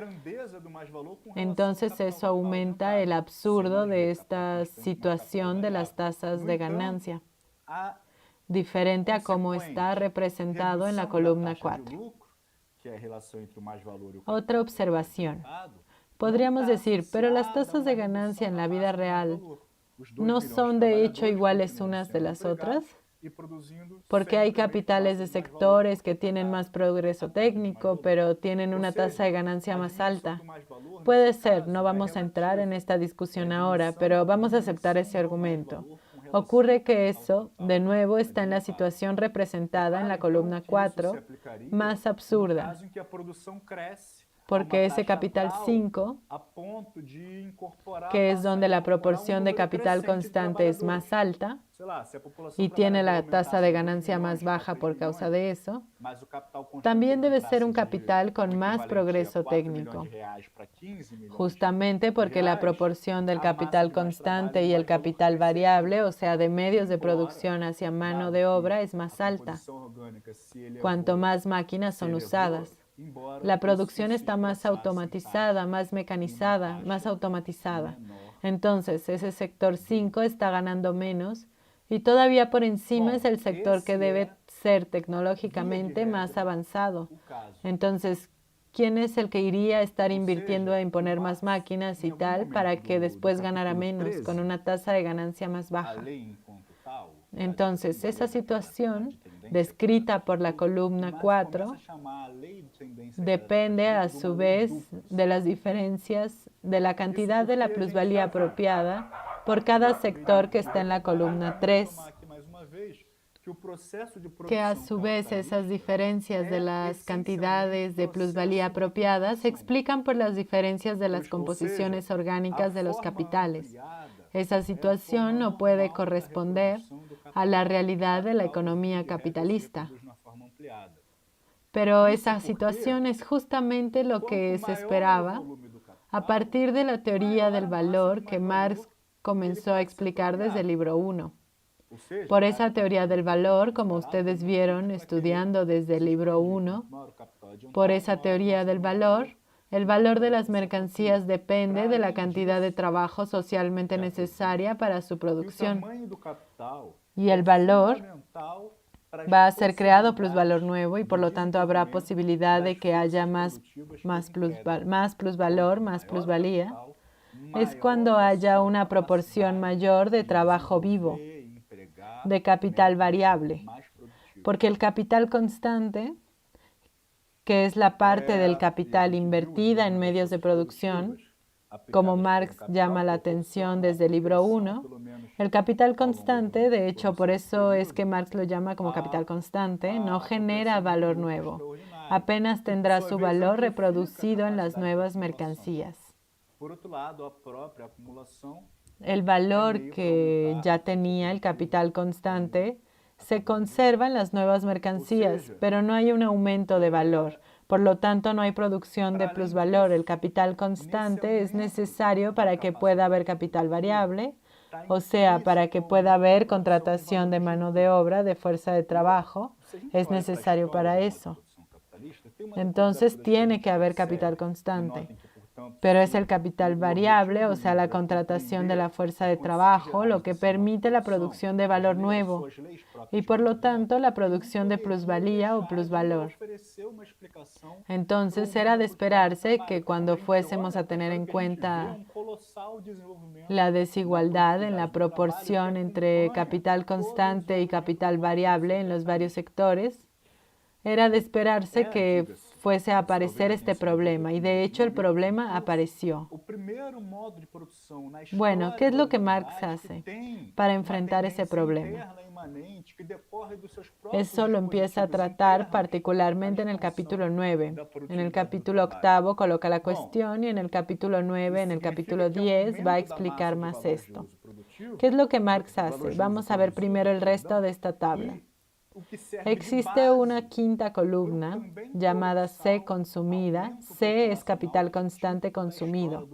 Entonces eso aumenta el absurdo de esta situación de las tasas de ganancia, diferente a cómo está representado en la columna 4. Otra observación. Podríamos decir, pero las tasas de ganancia en la vida real no son de hecho iguales unas de las otras, porque hay capitales de sectores que tienen más progreso técnico, pero tienen una tasa de ganancia más alta. Puede ser, no vamos a entrar en esta discusión ahora, pero vamos a aceptar ese argumento. Ocurre que eso, de nuevo, está en la situación representada en la columna 4, más absurda, porque ese capital 5, que es donde la proporción de capital constante es más alta y tiene la tasa de ganancia más baja por causa de eso, también debe ser un capital con más progreso técnico, justamente porque la proporción del capital constante y el capital variable, o sea, de medios de producción hacia mano de obra, es más alta, cuanto más máquinas son usadas. La producción está más automatizada, más mecanizada, más automatizada. Entonces, ese sector 5 está ganando menos y todavía por encima es el sector que debe ser tecnológicamente más avanzado. Entonces, ¿quién es el que iría a estar invirtiendo en poner más máquinas y tal para que después ganara menos con una tasa de ganancia más baja? Entonces, esa situación descrita por la columna 4 depende a su vez de las diferencias de la cantidad de la plusvalía apropiada por cada sector que está en la columna 3. que a su vez esas diferencias de las cantidades de plusvalía apropiadas se explican por las diferencias de las composiciones orgánicas de los capitales. Esa situación no puede corresponder a la realidad de la economía capitalista. Pero esa situación es justamente lo que se esperaba a partir de la teoría del valor que Marx comenzó a explicar desde el libro 1. Por esa teoría del valor, como ustedes vieron estudiando desde el libro 1, por esa teoría del valor, el valor de las mercancías depende de la cantidad de trabajo socialmente necesaria para su producción. Y el valor va a ser creado plusvalor nuevo y por lo tanto habrá posibilidad de que haya más plusvalor, más plusvalía. Es cuando haya una proporción mayor de trabajo vivo, de capital variable, porque el capital constante, que es la parte del capital invertida en medios de producción, como Marx llama la atención desde el libro 1, el capital constante, de hecho por eso es que Marx lo llama como capital constante, no genera valor nuevo, apenas tendrá su valor reproducido en las nuevas mercancías. El valor que ya tenía el capital constante se conserva en las nuevas mercancías, pero no hay un aumento de valor. Por lo tanto, no hay producción de plusvalor. El capital constante es necesario para que pueda haber capital variable, o sea, para que pueda haber contratación de mano de obra, de fuerza de trabajo. Es necesario para eso. Entonces, tiene que haber capital constante. Pero es el capital variable, o sea, la contratación de la fuerza de trabajo, lo que permite la producción de valor nuevo y, por lo tanto, la producción de plusvalía o plusvalor. Entonces, era de esperarse que cuando fuésemos a tener en cuenta la desigualdad en la proporción entre capital constante y capital variable en los varios sectores, era de esperarse que fuese a aparecer este problema, y de hecho el problema apareció. Bueno, ¿qué es lo que Marx hace para enfrentar ese problema? Eso lo empieza a tratar particularmente en el capítulo 9. En el capítulo 8 coloca la cuestión y en el capítulo 9, en el capítulo 10 va a explicar más esto. ¿Qué es lo que Marx hace? Vamos a ver primero el resto de esta tabla. Existe una quinta columna llamada C consumida. C es capital constante consumido.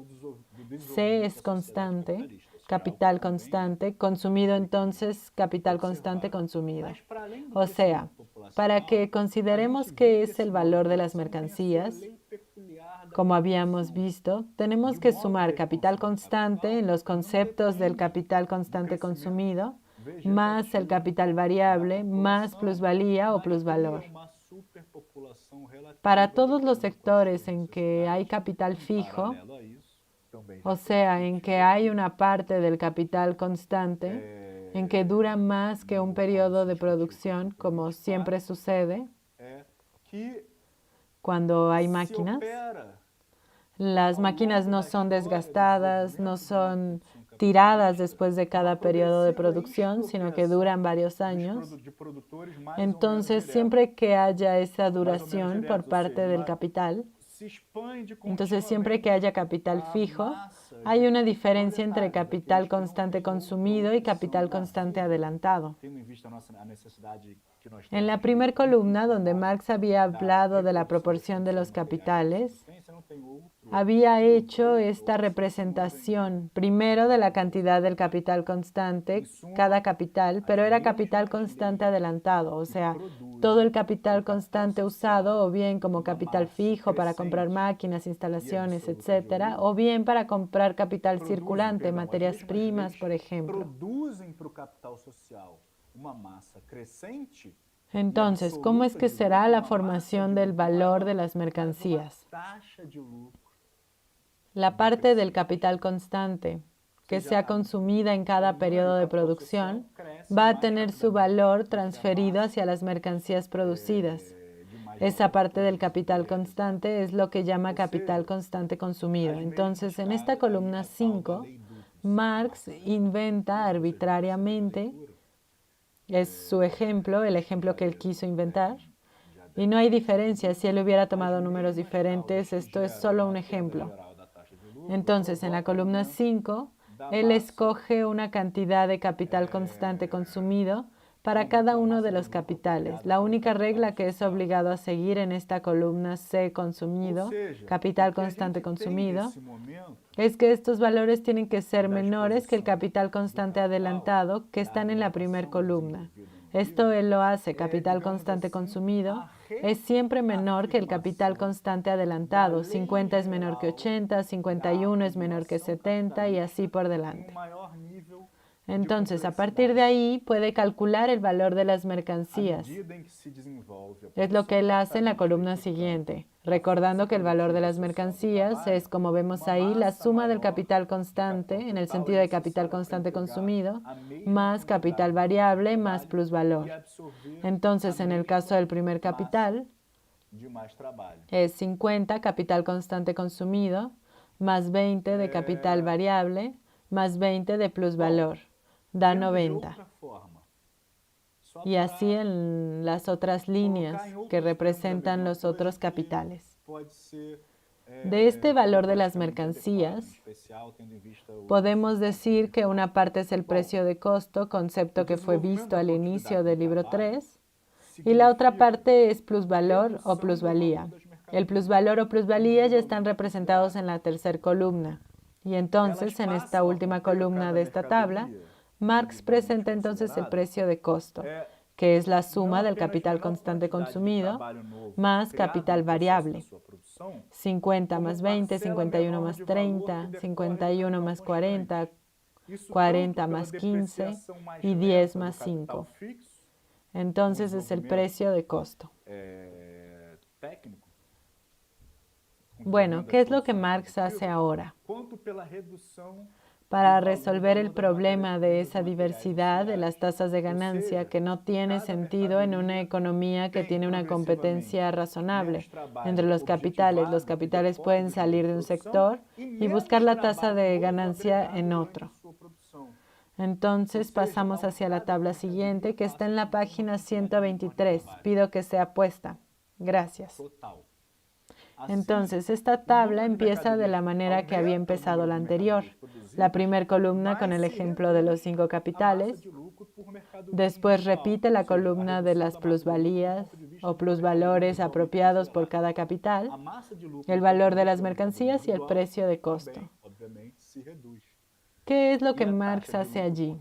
C es constante, capital constante, consumido entonces capital constante consumido. O sea, para que consideremos qué es el valor de las mercancías, como habíamos visto, tenemos que sumar capital constante en los conceptos del capital constante consumido, más el capital variable, más plusvalía o plusvalor. Para todos los sectores en que hay capital fijo, o sea, en que hay una parte del capital constante, en que dura más que un periodo de producción, como siempre sucede cuando hay máquinas. Las máquinas no son desgastadas, no son tiradas después de cada periodo de producción, sino que duran varios años. Entonces, siempre que haya esa duración por parte del capital, entonces siempre que haya capital fijo, hay una diferencia entre capital constante consumido y capital constante adelantado. En la primera columna, donde Marx había hablado de la proporción de los capitales, había hecho esta representación primero de la cantidad del capital constante, cada capital, pero era capital constante adelantado, o sea, todo el capital constante usado o bien como capital fijo para comprar máquinas, instalaciones, etcétera, o bien para comprar capital circulante, materias primas, por ejemplo. Entonces, ¿cómo es que será la formación del valor de las mercancías? La parte del capital constante que sea consumida en cada periodo de producción va a tener su valor transferido hacia las mercancías producidas. Esa parte del capital constante es lo que llama capital constante consumido. Entonces, en esta columna 5, Marx inventa arbitrariamente Es su ejemplo, el ejemplo que él quiso inventar. Y no hay diferencia. Si él hubiera tomado números diferentes, esto es solo un ejemplo. Entonces, en la columna 5, él escoge una cantidad de capital constante consumido para cada uno de los capitales. La única regla que es obligado a seguir en esta columna C consumido, capital constante consumido, es que estos valores tienen que ser menores que el capital constante adelantado que están en la primera columna. Esto él lo hace, capital constante consumido, es siempre menor que el capital constante adelantado. 50 es menor que 80, 51 es menor que 70 y así por delante. Entonces, a partir de ahí, puede calcular el valor de las mercancías. Es lo que él hace en la columna siguiente, recordando que el valor de las mercancías es, como vemos ahí, la suma del capital constante, en el sentido de capital constante consumido, más capital variable, más plusvalor. Entonces, en el caso del primer capital, es 50 capital constante consumido, más 20 de capital variable, más 20 de plusvalor. Da 90. Y así en las otras líneas que representan los otros capitales. De este valor de las mercancías, podemos decir que una parte es el precio de costo, concepto que fue visto al inicio del libro 3, y la otra parte es plusvalor o plusvalía. El plusvalor o plusvalía ya están representados en la tercera columna. Y entonces, en esta última columna de esta tabla, Marx presenta entonces el precio de costo, que es la suma del capital constante consumido más capital variable. 50 más 20, 51 más 30, 51 más 40, 40 más 15 y 10 más 5. Entonces es el precio de costo. Bueno, ¿qué es lo que Marx hace ahora? Para resolver el problema de esa diversidad de las tasas de ganancia que no tiene sentido en una economía que tiene una competencia razonable entre los capitales. Los capitales pueden salir de un sector y buscar la tasa de ganancia en otro. Entonces pasamos hacia la tabla siguiente que está en la página 123. Pido que sea puesta. Gracias. Entonces, esta tabla empieza de la manera que había empezado la anterior. La primera columna con el ejemplo de los 5 capitales. Después repite la columna de las plusvalías o plusvalores apropiados por cada capital, el valor de las mercancías y el precio de costo. ¿Qué es lo que Marx hace allí?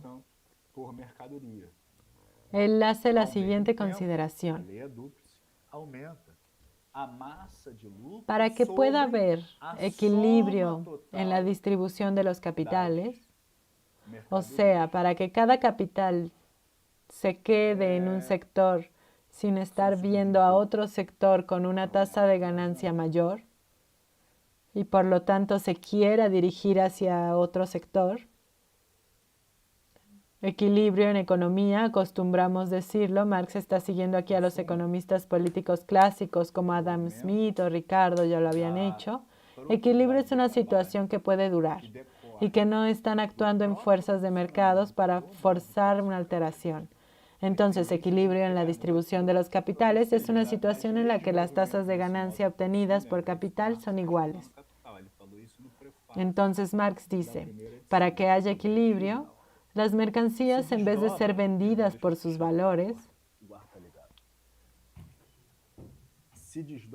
Él hace la siguiente consideración. Para que pueda haber equilibrio en la distribución de los capitales, o sea, para que cada capital se quede en un sector sin estar viendo a otro sector con una tasa de ganancia mayor y por lo tanto se quiera dirigir hacia otro sector. Equilibrio en economía, acostumbramos decirlo. Marx está siguiendo aquí a los economistas políticos clásicos como Adam Smith o Ricardo, ya lo habían hecho. Equilibrio es una situación que puede durar y que no están actuando en fuerzas de mercados para forzar una alteración. Entonces, equilibrio en la distribución de los capitales es una situación en la que las tasas de ganancia obtenidas por capital son iguales. Entonces, Marx dice, para que haya equilibrio, las mercancías, en vez de ser vendidas por sus valores,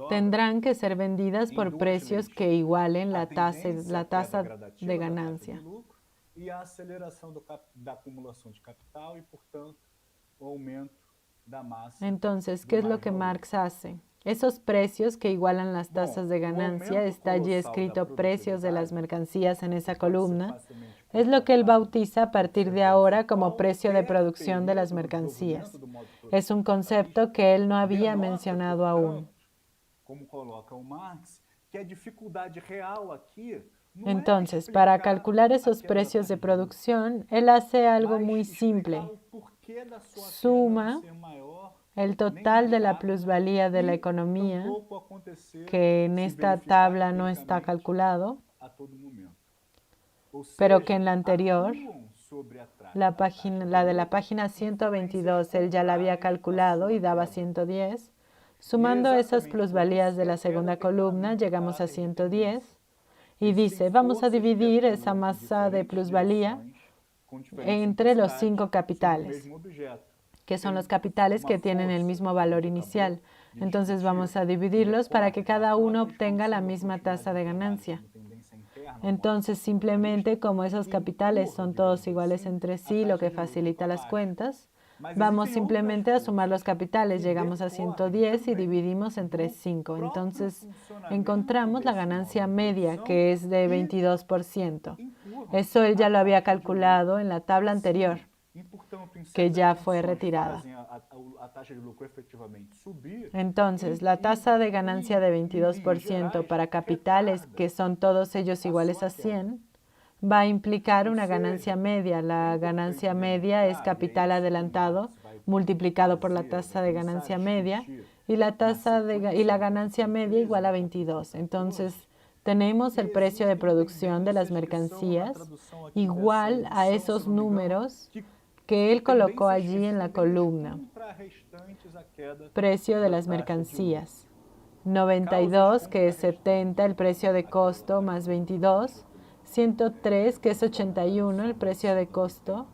tendrán que ser vendidas por precios que igualen la tasa de ganancia. Entonces, ¿qué es lo que Marx hace? Esos precios que igualan las tasas de ganancia, está allí escrito precios de las mercancías en esa columna, es lo que él bautiza a partir de ahora como precio de producción de las mercancías. Es un concepto que él no había mencionado aún. Entonces, para calcular esos precios de producción, él hace algo muy simple. Suma el total de la plusvalía de la economía, que en esta tabla no está calculado, pero que en la anterior la de la página 122, él ya la había calculado y daba 110. Sumando esas plusvalías de la segunda columna, llegamos a 110. Y dice, vamos a dividir esa masa de plusvalía entre los 5 capitales, que son los capitales que tienen el mismo valor inicial. Entonces vamos a dividirlos para que cada uno obtenga la misma tasa de ganancia. Entonces simplemente como esos capitales son todos iguales entre sí, lo que facilita las cuentas, vamos simplemente a sumar los capitales, llegamos a 110 y dividimos entre 5. Entonces encontramos la ganancia media, que es de 22%. Eso él ya lo había calculado en la tabla anterior, que ya fue retirada. Entonces, la tasa de ganancia de 22% para capitales, que son todos ellos iguales a 100, va a implicar una ganancia media. La ganancia media es capital adelantado multiplicado por la tasa de ganancia media y la ganancia media igual a 22. Entonces, tenemos el precio de producción de las mercancías igual a esos números que él colocó allí en la columna. Precio de las mercancías. 92, que es 70, el precio de costo, más 22. 103, que es 81, el precio de costo.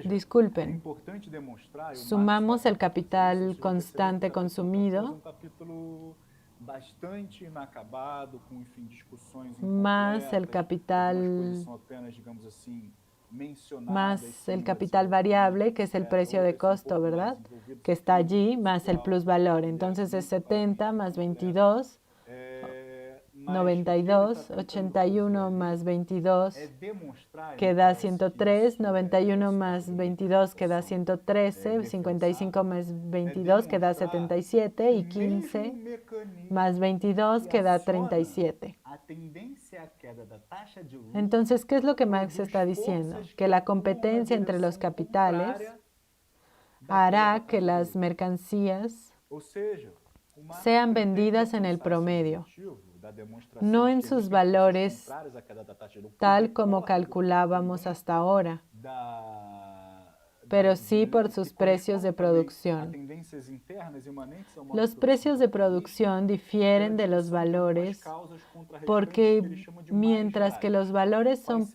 Disculpen, sumamos el capital constante consumido más el capital variable, que es el precio de costo, ¿verdad? Que está allí, más el plusvalor. Entonces es 70 más 22, 92, 81 más 22, que da 103, 91 más 22, que da 113, 55 más 22, que da 77, y 15 más 22, que da 37. Entonces, ¿qué es lo que Marx está diciendo? Que la competencia entre los capitales hará que las mercancías sean vendidas en el promedio, no en sus valores tal como calculábamos hasta ahora, pero sí por sus precios de producción. Los precios de producción difieren de los valores porque mientras que los valores son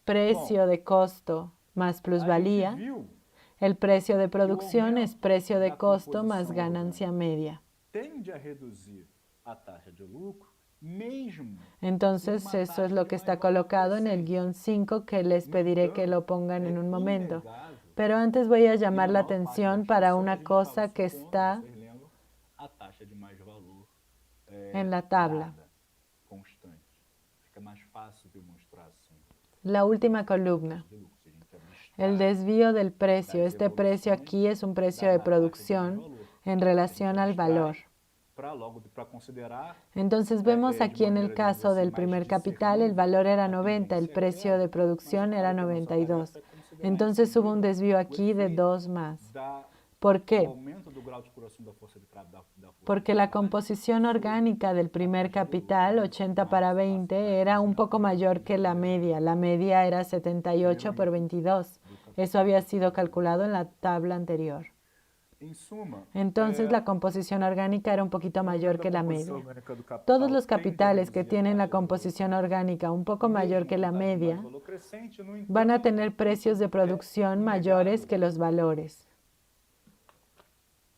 precio de costo más plusvalía, el precio de producción es precio de costo más ganancia media. Entonces, eso es lo que está colocado en el guión 5, que les pediré que lo pongan en un momento. Pero antes voy a llamar la atención para una cosa que está en la tabla. La última columna. El desvío del precio. Este precio aquí es un precio de producción en relación al valor. Entonces vemos aquí en el caso del primer capital, el valor era 90, el precio de producción era 92. Entonces hubo un desvío aquí de 2 más. ¿Por qué? Porque la composición orgánica del primer capital, 80 para 20, era un poco mayor que la media. La media era 78 por 22. Eso había sido calculado en la tabla anterior. Entonces la composición orgánica era un poquito mayor que la media. Todos los capitales que tienen la composición orgánica un poco mayor que la media van a tener precios de producción mayores que los valores.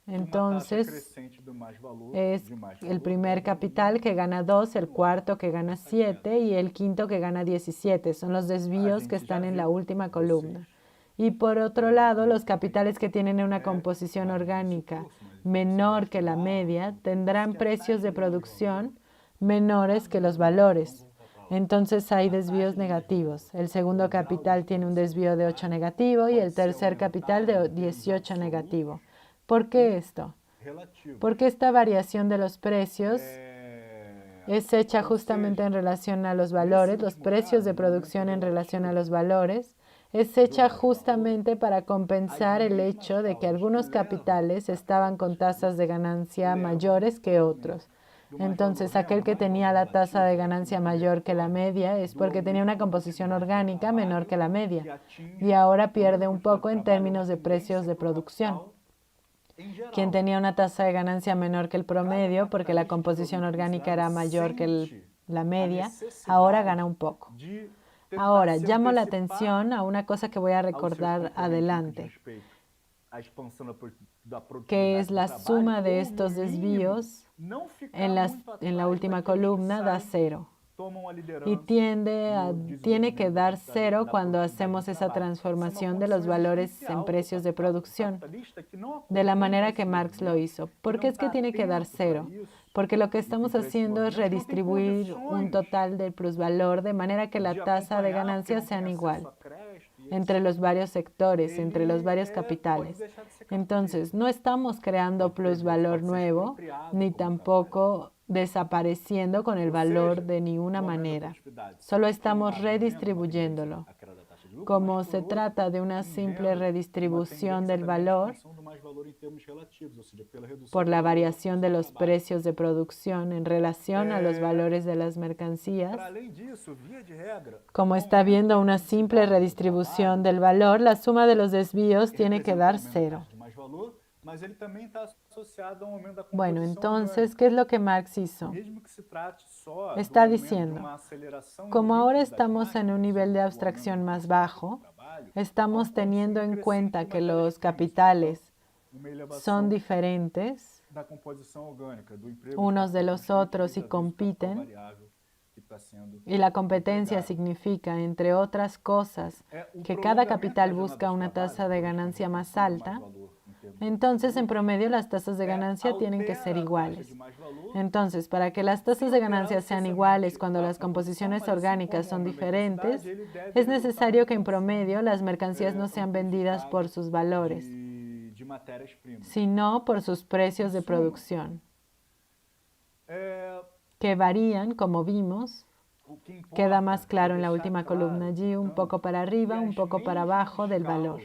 Entonces es el primer capital que gana 2, el cuarto que gana 7 y el quinto que gana 17. Son los desvíos que están en la última columna. Y por otro lado, los capitales que tienen una composición orgánica menor que la media tendrán precios de producción menores que los valores. Entonces hay desvíos negativos. El segundo capital tiene un desvío de 8 negativo y el tercer capital de 18 negativo. ¿Por qué esto? Porque esta variación de los precios es hecha justamente en relación a los valores, los precios de producción en relación a los valores. Es hecha justamente para compensar el hecho de que algunos capitales estaban con tasas de ganancia mayores que otros. Entonces, aquel que tenía la tasa de ganancia mayor que la media es porque tenía una composición orgánica menor que la media y ahora pierde un poco en términos de precios de producción. Quien tenía una tasa de ganancia menor que el promedio porque la composición orgánica era mayor que la media, ahora gana un poco. Ahora, llamo la atención a una cosa que voy a recordar adelante, que es la suma de estos desvíos en la última columna da 0. Y tiene que dar 0 cuando hacemos esa transformación de los valores en precios de producción, de la manera que Marx lo hizo. ¿Por qué es que tiene que dar 0? Porque lo que estamos haciendo es redistribuir un total del plusvalor de manera que la tasa de ganancias sean igual entre los varios sectores, entre los varios capitales. Entonces, no estamos creando plusvalor nuevo, ni tampoco desapareciendo con el valor de ninguna manera. Solo estamos redistribuyéndolo. Como se trata de una simple redistribución del valor por la variación de los precios de producción en relación a los valores de las mercancías, como está viendo una simple redistribución del valor, la suma de los desvíos tiene que dar 0. Bueno, entonces, ¿qué es lo que Marx hizo? Está diciendo, como ahora estamos en un nivel de abstracción más bajo, estamos teniendo en cuenta que los capitales son diferentes unos de los otros y compiten, y la competencia significa, entre otras cosas, que cada capital busca una tasa de ganancia más alta. Entonces, en promedio, las tasas de ganancia tienen que ser iguales. Entonces, para que las tasas de ganancia sean iguales cuando las composiciones orgánicas son diferentes, es necesario que en promedio las mercancías no sean vendidas por sus valores, sino por sus precios de producción, que varían, como vimos. Queda más claro en la última columna allí, un poco para arriba, un poco para abajo del valor.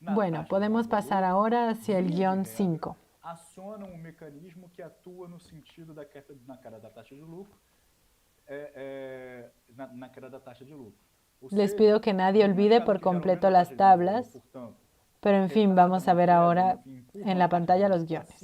Bueno, podemos pasar ahora hacia el guión 5. Les pido que nadie olvide por completo las tablas, pero en fin, vamos a ver ahora en la pantalla los guiones.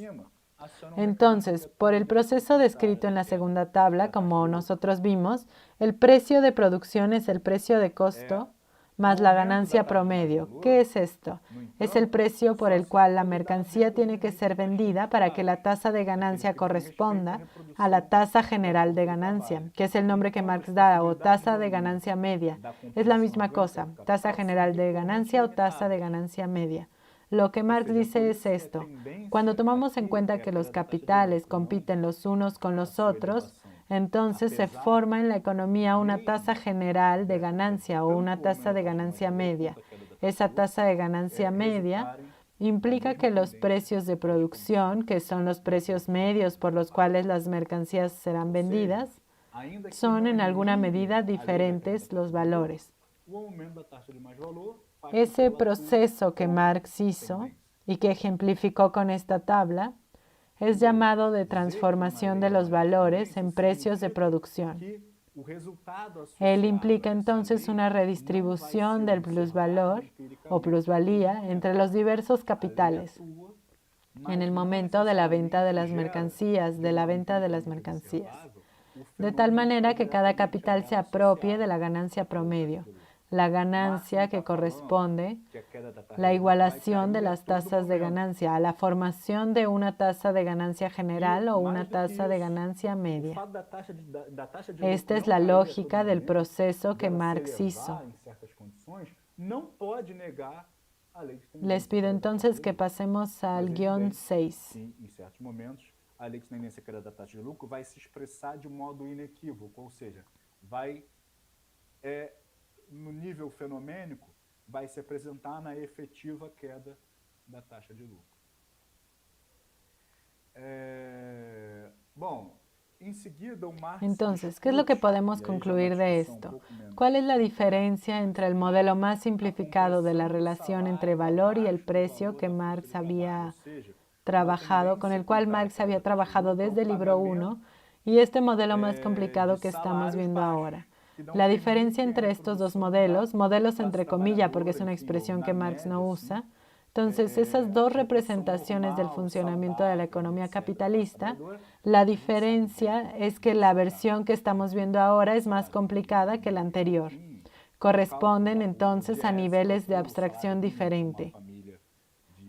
Entonces, por el proceso descrito en la segunda tabla, como nosotros vimos, el precio de producción es el precio de costo más la ganancia promedio. ¿Qué es esto? Es el precio por el cual la mercancía tiene que ser vendida para que la tasa de ganancia corresponda a la tasa general de ganancia, que es el nombre que Marx da, o tasa de ganancia media. Es la misma cosa, tasa general de ganancia o tasa de ganancia media. Lo que Marx dice es esto: cuando tomamos en cuenta que los capitales compiten los unos con los otros, entonces se forma en la economía una tasa general de ganancia o una tasa de ganancia media. Esa tasa de ganancia media implica que los precios de producción, que son los precios medios por los cuales las mercancías serán vendidas, son en alguna medida diferentes los valores. Ese proceso que Marx hizo y que ejemplificó con esta tabla es llamado de transformación de los valores en precios de producción. Él implica entonces una redistribución del plusvalor o plusvalía entre los diversos capitales en el momento de la venta de las mercancías, de tal manera que cada capital se apropie de la ganancia promedio, la ganancia que corresponde, la igualación de las tasas de ganancia a la formación de una tasa de ganancia general o una tasa de ganancia media. Esta es la lógica del proceso que Marx hizo. Les pido entonces que pasemos al guión 6. A lei de tendência queda da taxa de lucro vai se expressar de modo inequívoco, ou seja, no nível fenomênico, vai se apresentar na efetiva queda da taxa de lucro. Entonces, ¿qué es lo que podemos concluir de esto? ¿Cuál es la diferencia entre el modelo más simplificado de la relación entre valor y el precio que Marx había trabajado, con el cual Marx había trabajado desde el libro 1, y este modelo más complicado que estamos viendo ahora. La diferencia entre estos dos modelos entre comillas porque es una expresión que Marx no usa, entonces esas dos representaciones del funcionamiento de la economía capitalista, la diferencia es que la versión que estamos viendo ahora es más complicada que la anterior. Corresponden entonces a niveles de abstracción diferente.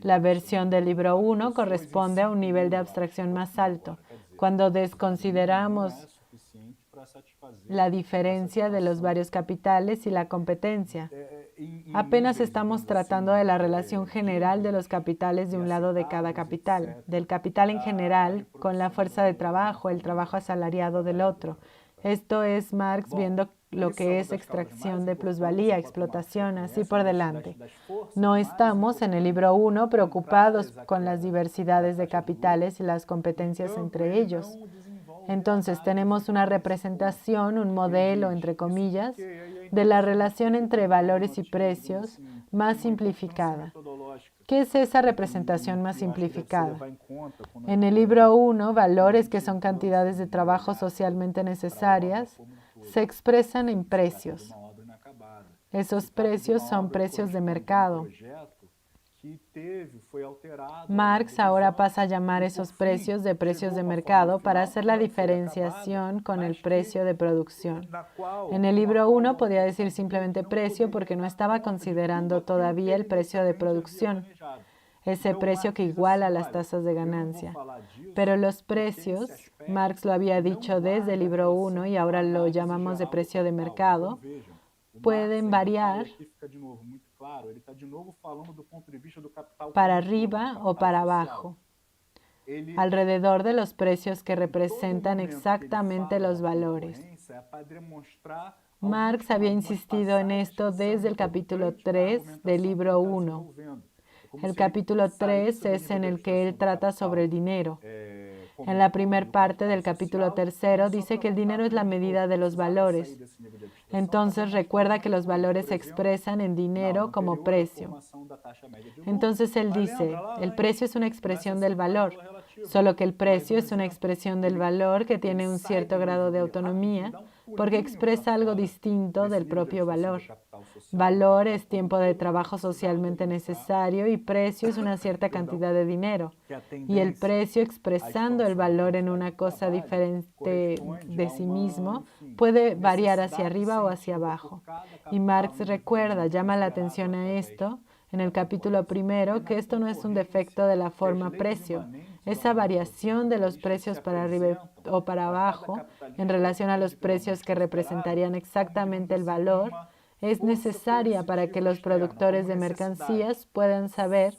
La versión del libro 1 corresponde a un nivel de abstracción más alto. Cuando desconsideramos la diferencia de los varios capitales y la competencia, apenas estamos tratando de la relación general de los capitales de un lado de cada capital, del capital en general con la fuerza de trabajo, el trabajo asalariado del otro. Esto es Marx viendo lo que es extracción de plusvalía, explotación, así por delante. No estamos en el libro 1 preocupados con las diversidades de capitales y las competencias entre ellos. Entonces tenemos una representación, un modelo, entre comillas, de la relación entre valores y precios más simplificada. ¿Qué es esa representación más simplificada? En el libro 1, valores, que son cantidades de trabajo socialmente necesarias, se expresan en precios. Esos precios son precios de mercado. Marx ahora pasa a llamar esos precios de mercado para hacer la diferenciación con el precio de producción. En el libro 1 podía decir simplemente precio porque no estaba considerando todavía el precio de producción, ese precio que iguala las tasas de ganancia. Pero los precios, Marx lo había dicho desde el libro 1 y ahora lo llamamos de precio de mercado, pueden variar para arriba o para abajo, alrededor de los precios que representan exactamente los valores. Marx había insistido en esto desde el capítulo 3 del libro 1. El capítulo 3 es en el que él trata sobre el dinero. En la primera parte del capítulo 3 dice que el dinero es la medida de los valores. Entonces recuerda que los valores se expresan en dinero como precio. Entonces él dice, el precio es una expresión del valor, solo que el precio es una expresión del valor que tiene un cierto grado de autonomía porque expresa algo distinto del propio valor. Valor es tiempo de trabajo socialmente necesario y precio es una cierta cantidad de dinero. Y el precio, expresando el valor en una cosa diferente de sí mismo, puede variar hacia arriba o hacia abajo. Y Marx recuerda, llama la atención a esto en el capítulo 1, que esto no es un defecto de la forma precio. Esa variación de los precios para arriba o para abajo en relación a los precios que representarían exactamente el valor es necesaria para que los productores de mercancías puedan saber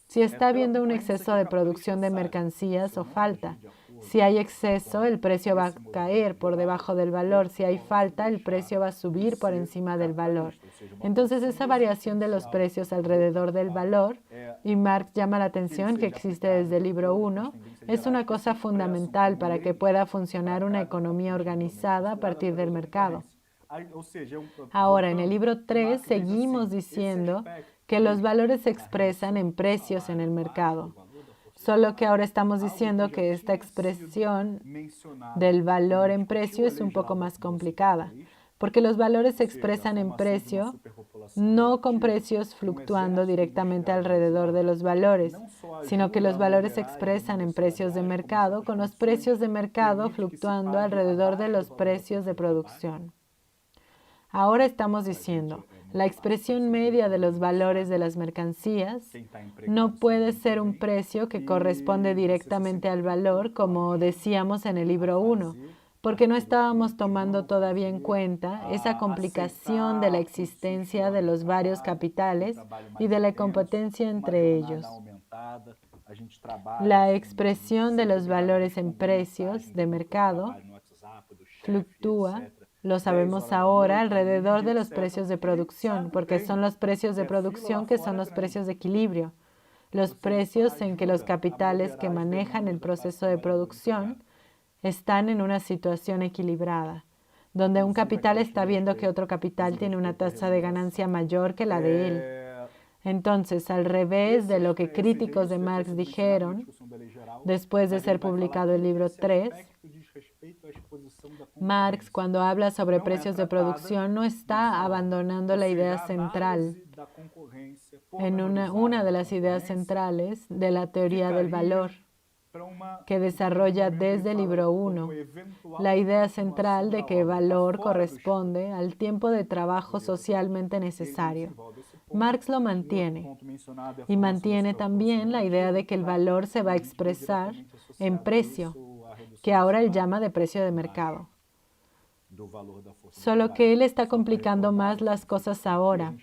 si está habiendo un exceso de producción de mercancías o falta. Si hay exceso, el precio va a caer por debajo del valor. Si hay falta, el precio va a subir por encima del valor. Entonces, esa variación de los precios alrededor del valor, y Marx llama la atención que existe desde el libro 1, es una cosa fundamental para que pueda funcionar una economía organizada a partir del mercado. Ahora, en el libro 3 seguimos diciendo que los valores se expresan en precios en el mercado. Solo que ahora estamos diciendo que esta expresión del valor en precio es un poco más complicada, porque los valores se expresan en precio, no con precios fluctuando directamente alrededor de los valores, sino que los valores se expresan en precios de mercado, con los precios de mercado fluctuando alrededor de los precios de producción. Ahora estamos diciendo, la expresión media de los valores de las mercancías no puede ser un precio que corresponde directamente al valor, como decíamos en el libro 1, porque no estábamos tomando todavía en cuenta esa complicación de la existencia de los varios capitales y de la competencia entre ellos. La expresión de los valores en precios de mercado fluctúa, lo sabemos ahora, alrededor de los precios de producción, porque son los precios de producción que son los precios de equilibrio, los precios en que los capitales que manejan el proceso de producción están en una situación equilibrada, donde un capital está viendo que otro capital tiene una tasa de ganancia mayor que la de él. Entonces, al revés de lo que críticos de Marx dijeron, después de ser publicado el libro 3, Marx, cuando habla sobre precios de producción, no está abandonando la idea central, una de las ideas centrales de la teoría del valor, que desarrolla desde el libro 1, la idea central de que valor corresponde al tiempo de trabajo socialmente necesario. Marx lo mantiene y mantiene también la idea de que el valor se va a expresar en precio, que ahora él llama de precio de mercado. Solo que él está complicando más las cosas ahora,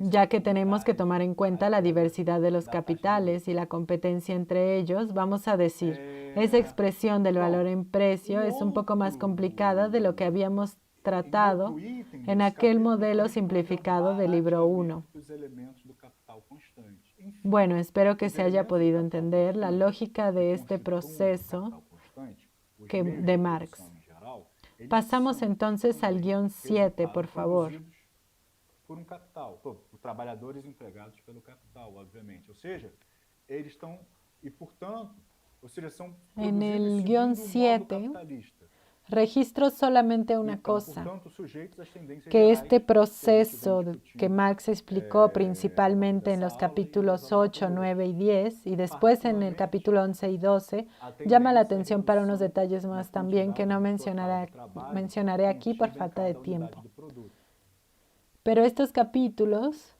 ya que tenemos que tomar en cuenta la diversidad de los capitales y la competencia entre ellos. Vamos a decir, esa expresión del valor en precio es un poco más complicada de lo que habíamos tratado en aquel modelo simplificado del libro 1. Bueno, espero que se haya podido entender la lógica de este proceso de Marx. Pasamos entonces al guión 7, por favor. Por capital, por trabalhadores empregados pelo capital, obviamente. Ou seja, eles estão, e portanto, ou seja, são en el guión 7, registro solamente una cosa, que este proceso que Marx explicó principalmente en los capítulos 8, 9 y 10, y después en el capítulo 11 y 12, llama la atención para unos detalles más también que no mencionaré aquí por falta de tiempo. Pero estos capítulos,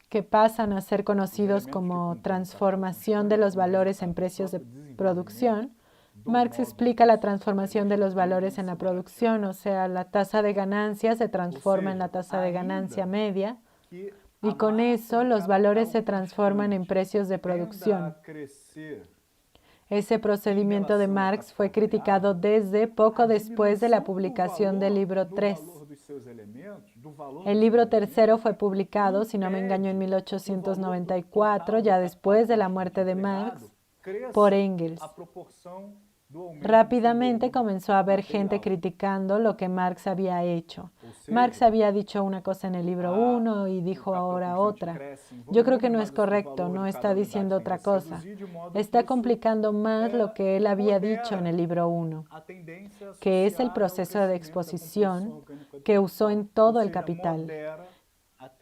que pasan a ser conocidos como transformación de los valores en precios de producción, Marx explica la transformación de los valores en la producción, o sea, la tasa de ganancia se transforma en la tasa de ganancia media, y con eso los valores se transforman en precios de producción. Ese procedimiento de Marx fue criticado desde poco después de la publicación del libro 3. El libro tercero fue publicado, si no me engaño, en 1894, ya después de la muerte de Marx, por Engels. Rápidamente comenzó a haber gente criticando lo que Marx había hecho. Marx había dicho una cosa en el libro 1 y dijo ahora otra. Yo creo que no es correcto, no está diciendo otra cosa. Está complicando más lo que él había dicho en el libro 1, que es el proceso de exposición que usó en todo el Capital,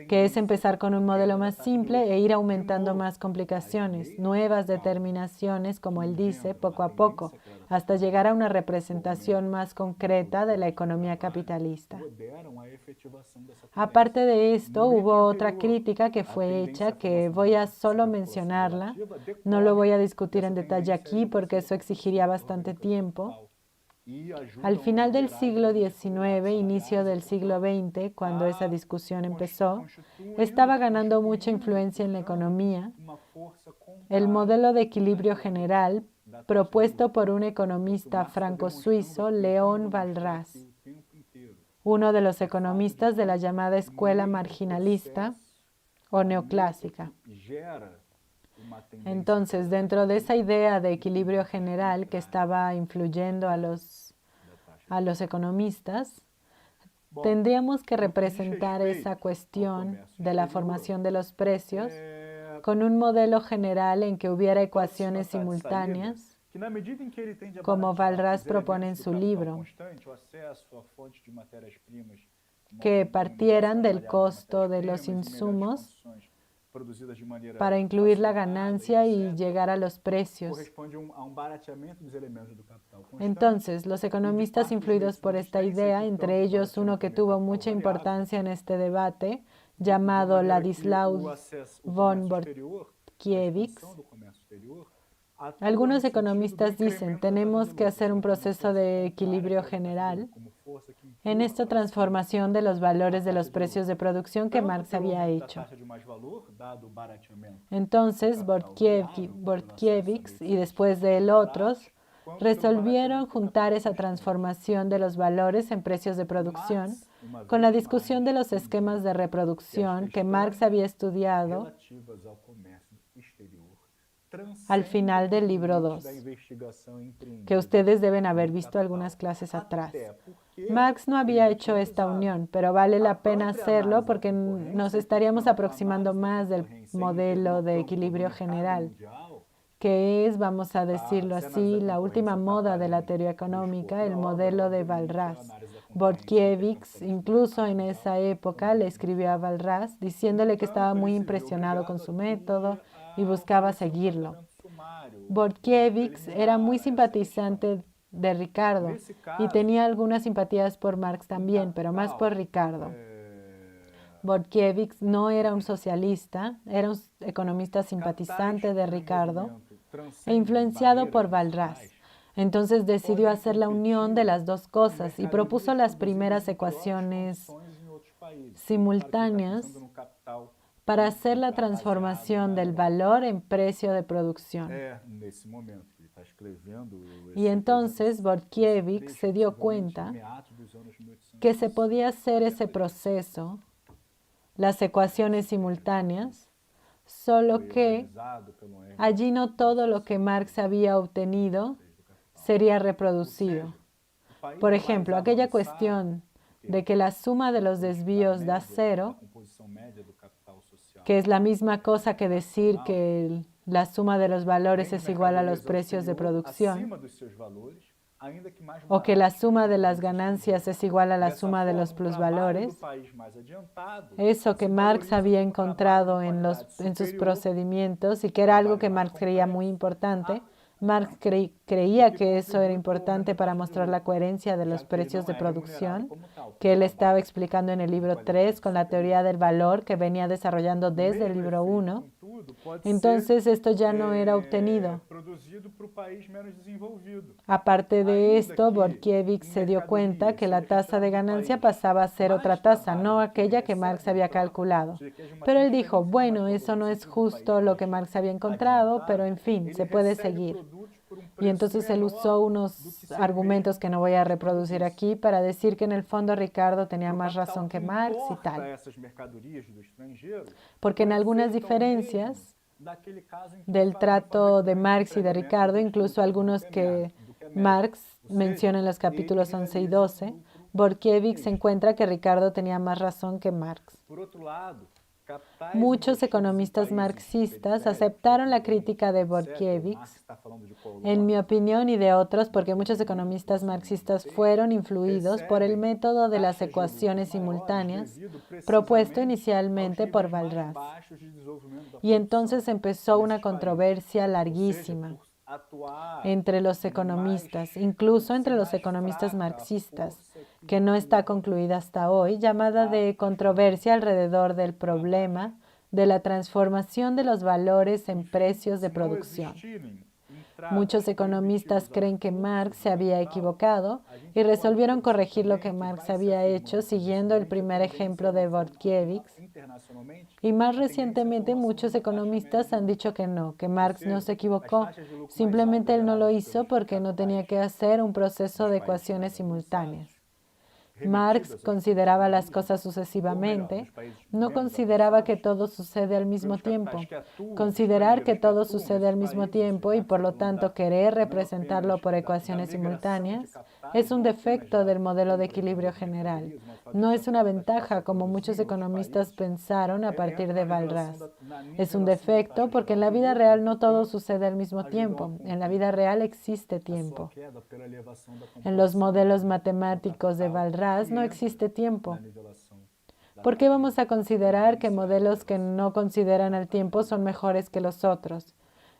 que es empezar con un modelo más simple e ir aumentando más complicaciones, nuevas determinaciones, como él dice, poco a poco, hasta llegar a una representación más concreta de la economía capitalista. Aparte de esto, hubo otra crítica que fue hecha, que voy a solo mencionarla, no lo voy a discutir en detalle aquí porque eso exigiría bastante tiempo. Al final del siglo XIX, inicio del siglo XX, cuando esa discusión empezó, estaba ganando mucha influencia en la economía el modelo de equilibrio general propuesto por un economista franco-suizo, Léon Walras, uno de los economistas de la llamada escuela marginalista o neoclásica. Entonces, dentro de esa idea de equilibrio general que estaba influyendo a los economistas, tendríamos que representar esa cuestión de la formación de los precios con un modelo general en que hubiera ecuaciones simultáneas, como Walras propone en su libro, que partieran del costo de los insumos para incluir la ganancia y llegar a los precios. Entonces, los economistas influidos por esta idea, entre ellos uno que tuvo mucha importancia en este debate, llamado Ladislaus von Bortkiewicz, algunos economistas dicen, tenemos que hacer un proceso de equilibrio general en esta transformación de los valores de los precios de producción que Marx había hecho. Entonces, Bortkiewicz y después de él otros resolvieron juntar esa transformación de los valores en precios de producción con la discusión de los esquemas de reproducción que Marx había estudiado al final del libro 2, que ustedes deben haber visto algunas clases atrás. Marx no había hecho esta unión, pero vale la pena hacerlo porque nos estaríamos aproximando más del modelo de equilibrio general, que es, vamos a decirlo así, la última moda de la teoría económica, el modelo de Walras. Bortkiewicz, incluso en esa época, le escribió a Walras diciéndole que estaba muy impresionado con su método y buscaba seguirlo. Bortkiewicz era muy simpatizante de Ricardo y tenía algunas simpatías por Marx también, pero más por Ricardo. Bortkiewicz no era un socialista, era un economista simpatizante de Ricardo e influenciado por Walras. Entonces decidió hacer la unión de las dos cosas y propuso las primeras ecuaciones simultáneas para hacer la transformación del valor en precio de producción. Y entonces Bortkiewicz se dio cuenta que se podía hacer ese proceso, las ecuaciones simultáneas, solo que allí no todo lo que Marx había obtenido sería reproducido. Por ejemplo, aquella cuestión de que la suma de los desvíos da cero, que es la misma cosa que decir que la suma de los valores es igual a los precios de producción, o que la suma de las ganancias es igual a la suma de los plusvalores. Eso que Marx había encontrado en sus procedimientos y que era algo que Marx creía muy importante. Marx creía que eso era importante para mostrar la coherencia de los precios de producción, que él estaba explicando en el libro 3 con la teoría del valor que venía desarrollando desde el libro 1. Entonces esto ya no era obtenido. Aparte de esto, Bortkiewicz se dio cuenta que la tasa de ganancia pasaba a ser otra tasa, no aquella que Marx había calculado. Pero él dijo, bueno, eso no es justo lo que Marx había encontrado, pero en fin, se puede seguir. Y entonces él usó unos argumentos que no voy a reproducir aquí para decir que en el fondo Ricardo tenía más razón que Marx y tal. Porque en algunas diferencias del trato de Marx y de Ricardo, incluso algunos que Marx menciona en los capítulos 11 y 12, Bortkiewicz encuentra que Ricardo tenía más razón que Marx. Muchos economistas marxistas aceptaron la crítica de Bortkiewicz, en mi opinión y de otros, porque muchos economistas marxistas fueron influidos por el método de las ecuaciones simultáneas propuesto inicialmente por Walras. Y entonces empezó una controversia larguísima entre los economistas, incluso entre los economistas marxistas, que no está concluida hasta hoy, llamada de controversia alrededor del problema de la transformación de los valores en precios de producción. Muchos economistas creen que Marx se había equivocado y resolvieron corregir lo que Marx había hecho siguiendo el primer ejemplo de Bortkiewicz. Y más recientemente muchos economistas han dicho que no, que Marx no se equivocó. Simplemente él no lo hizo porque no tenía que hacer un proceso de ecuaciones simultáneas. Marx consideraba las cosas sucesivamente, no consideraba que todo sucede al mismo tiempo. Considerar que todo sucede al mismo tiempo y por lo tanto querer representarlo por ecuaciones simultáneas es un defecto del modelo de equilibrio general. No es una ventaja como muchos economistas pensaron a partir de Walras. Es un defecto porque en la vida real no todo sucede al mismo tiempo. En la vida real existe tiempo. En los modelos matemáticos de Walras no existe tiempo. ¿Por qué vamos a considerar que modelos que no consideran el tiempo son mejores que los otros?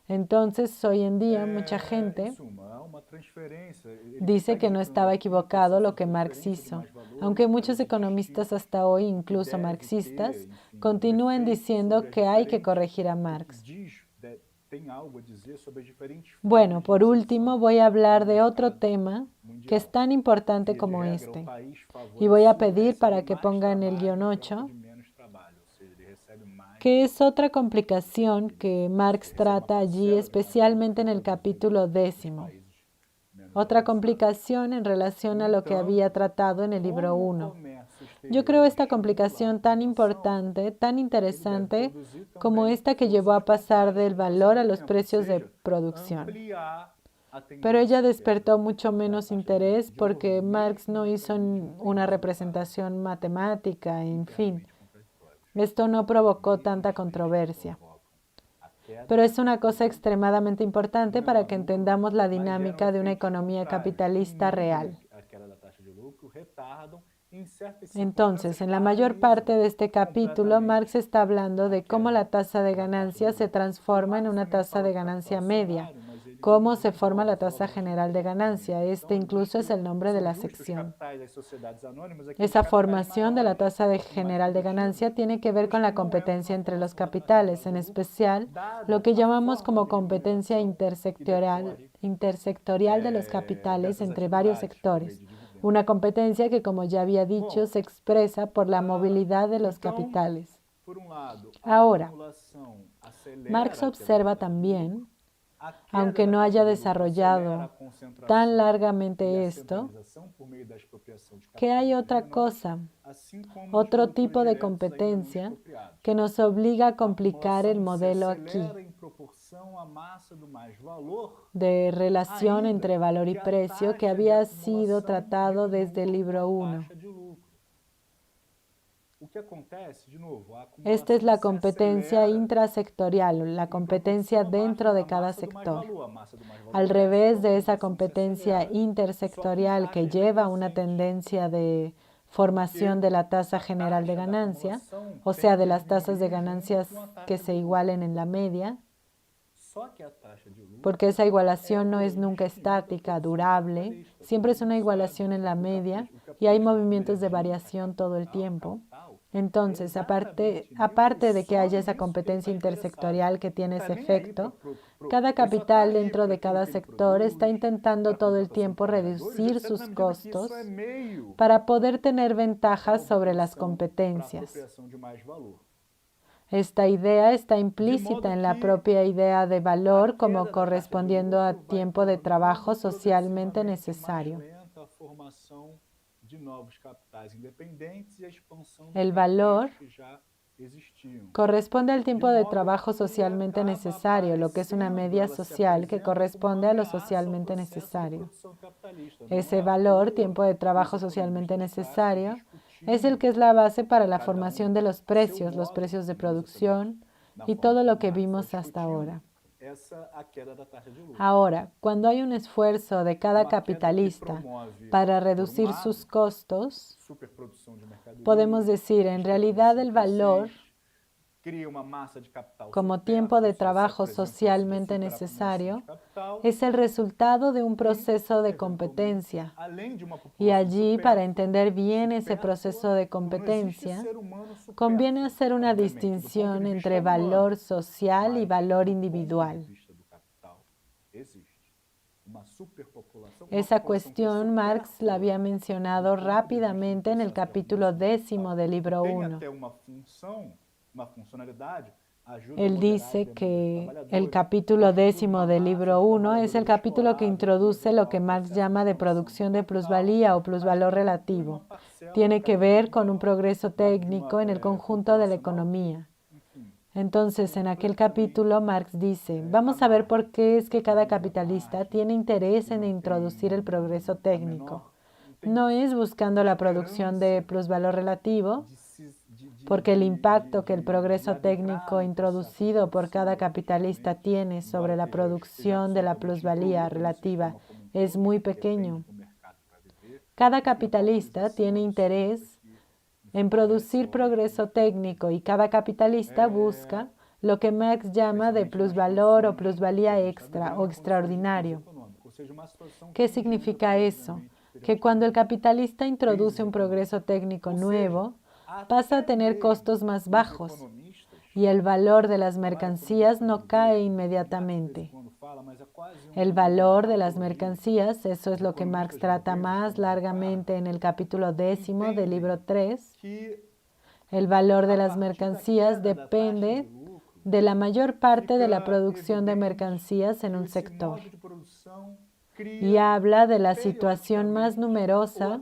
Entonces, hoy en día, mucha gente dice que no estaba equivocado lo que Marx hizo, aunque muchos economistas hasta hoy, incluso marxistas, continúen diciendo que hay que corregir a Marx. Bueno, por último, voy a hablar de otro tema que es tan importante como este. Y voy a pedir para que pongan el guión 8, que es otra complicación que Marx trata allí, especialmente en el capítulo 10. Otra complicación en relación a lo que había tratado en el libro 1. Yo creo esta complicación tan importante, tan interesante, como esta que llevó a pasar del valor a los precios de producción. pero ella despertó mucho menos interés porque Marx no hizo una representación matemática, en fin. Esto no provocó tanta controversia. Pero es una cosa extremadamente importante para que entendamos la dinámica de una economía capitalista real. Entonces, en la mayor parte de este capítulo, Marx está hablando de cómo la tasa de ganancia se transforma en una tasa de ganancia media, cómo se forma la tasa general de ganancia. Este incluso es el nombre de la sección. Esa formación de la tasa general de ganancia tiene que ver con la competencia entre los capitales, en especial lo que llamamos como competencia intersectorial de los capitales entre varios sectores. Una competencia que, como ya había dicho, se expresa por la movilidad de los capitales. Ahora, Marx observa también, aunque no haya desarrollado tan largamente esto, que hay otra cosa, otro tipo de competencia que nos obliga a complicar el modelo aquí de relación entre valor y precio que había sido tratado desde el libro 1. Esta es la competencia intrasectorial, la competencia dentro de cada sector. Al revés de esa competencia intersectorial que lleva a una tendencia de formación de la tasa general de ganancia, o sea, de las tasas de ganancias que se igualen en la media, porque esa igualación no es nunca estática, durable, siempre es una igualación en la media y hay movimientos de variación todo el tiempo. Entonces, aparte de que haya esa competencia intersectorial que tiene ese efecto, cada capital dentro de cada sector está intentando todo el tiempo reducir sus costos para poder tener ventajas sobre las competencias. Esta idea está implícita en la propia idea de valor como correspondiendo a tiempo de trabajo socialmente necesario. El valor corresponde al tiempo de trabajo socialmente necesario, lo que es una media social que corresponde a lo socialmente necesario. Ese valor, tiempo de trabajo socialmente necesario, es el que es la base para la formación de los precios de producción y todo lo que vimos hasta ahora. Ahora, cuando hay un esfuerzo de cada capitalista para reducir sus costos, podemos decir, en realidad el valor como tiempo de trabajo socialmente necesario es el resultado de un proceso de competencia. Y allí, para entender bien ese proceso de competencia, conviene hacer una distinción entre valor social y valor individual. Esa cuestión Marx la había mencionado rápidamente en el capítulo 10 del libro 1. Él dice que el capítulo 10 del libro 1 es el capítulo que introduce lo que Marx llama de producción de plusvalía o plusvalor relativo. Tiene que ver con un progreso técnico en el conjunto de la economía. Entonces, en aquel capítulo, Marx dice, vamos a ver por qué es que cada capitalista tiene interés en introducir el progreso técnico. No es buscando la producción de plusvalor relativo, porque el impacto que el progreso técnico introducido por cada capitalista tiene sobre la producción de la plusvalía relativa es muy pequeño. Cada capitalista tiene interés en producir progreso técnico y cada capitalista busca lo que Marx llama de plusvalor o plusvalía extra o extraordinario. ¿Qué significa eso? Que cuando el capitalista introduce un progreso técnico nuevo, pasa a tener costos más bajos y el valor de las mercancías no cae inmediatamente. El valor de las mercancías, eso es lo que Marx trata más largamente en el capítulo 10 del libro 3. El valor de las mercancías depende de la mayor parte de la producción de mercancías en un sector. Y habla de la situación más numerosa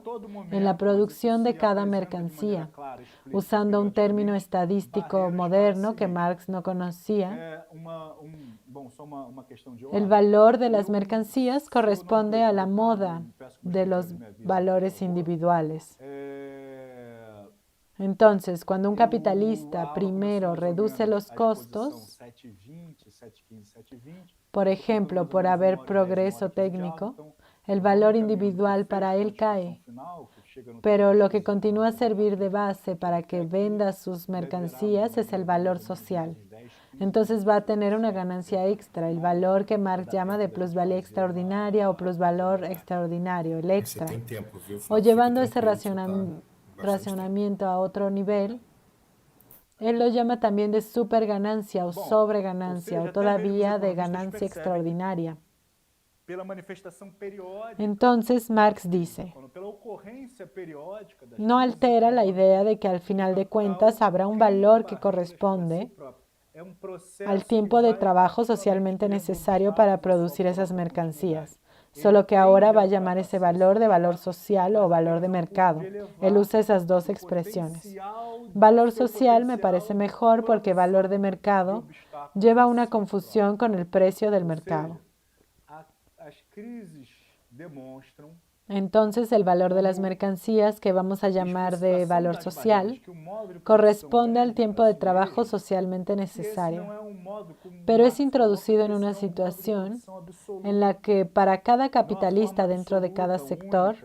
en la producción de cada mercancía, usando un término estadístico moderno que Marx no conocía. El valor de las mercancías corresponde a la moda de los valores individuales. Entonces, cuando un capitalista primero reduce los costos, por ejemplo, por haber progreso técnico, el valor individual para él cae. Pero lo que continúa a servir de base para que venda sus mercancías es el valor social. Entonces va a tener una ganancia extra, el valor que Marx llama de plusvalía extraordinaria o plusvalor extraordinario, el extra. O llevando ese racionamiento a otro nivel, él lo llama también de superganancia o sobreganancia o todavía de ganancia extraordinaria. Entonces Marx dice, no altera la idea de que al final de cuentas habrá un valor que corresponde al tiempo de trabajo socialmente necesario para producir esas mercancías. Solo que ahora va a llamar ese valor de valor social o valor de mercado. Él usa esas dos expresiones. Valor social me parece mejor porque valor de mercado lleva a una confusión con el precio del mercado. Entonces, el valor de las mercancías, que vamos a llamar de valor social, corresponde al tiempo de trabajo socialmente necesario. Pero es introducido en una situación en la que para cada capitalista dentro de cada sector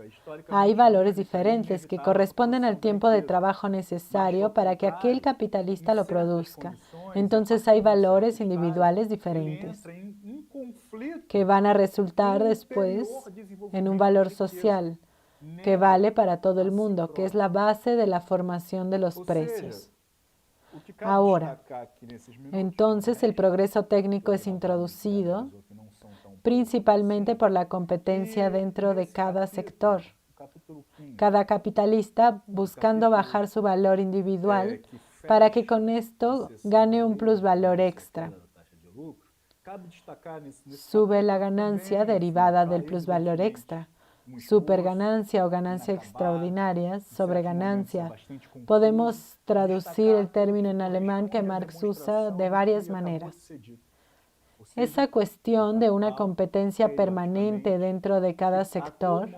hay valores diferentes que corresponden al tiempo de trabajo necesario para que aquel capitalista lo produzca. Entonces hay valores individuales diferentes que van a resultar después en un valor social que vale para todo el mundo, que es la base de la formación de los precios. Ahora, entonces el progreso técnico es introducido principalmente por la competencia dentro de cada sector. Cada capitalista buscando bajar su valor individual para que con esto gane un plusvalor extra. Sube la ganancia derivada del plusvalor extra, superganancia o ganancia extraordinaria, sobreganancia. Podemos traducir el término en alemán que Marx usa de varias maneras. Esa cuestión de una competencia permanente dentro de cada sector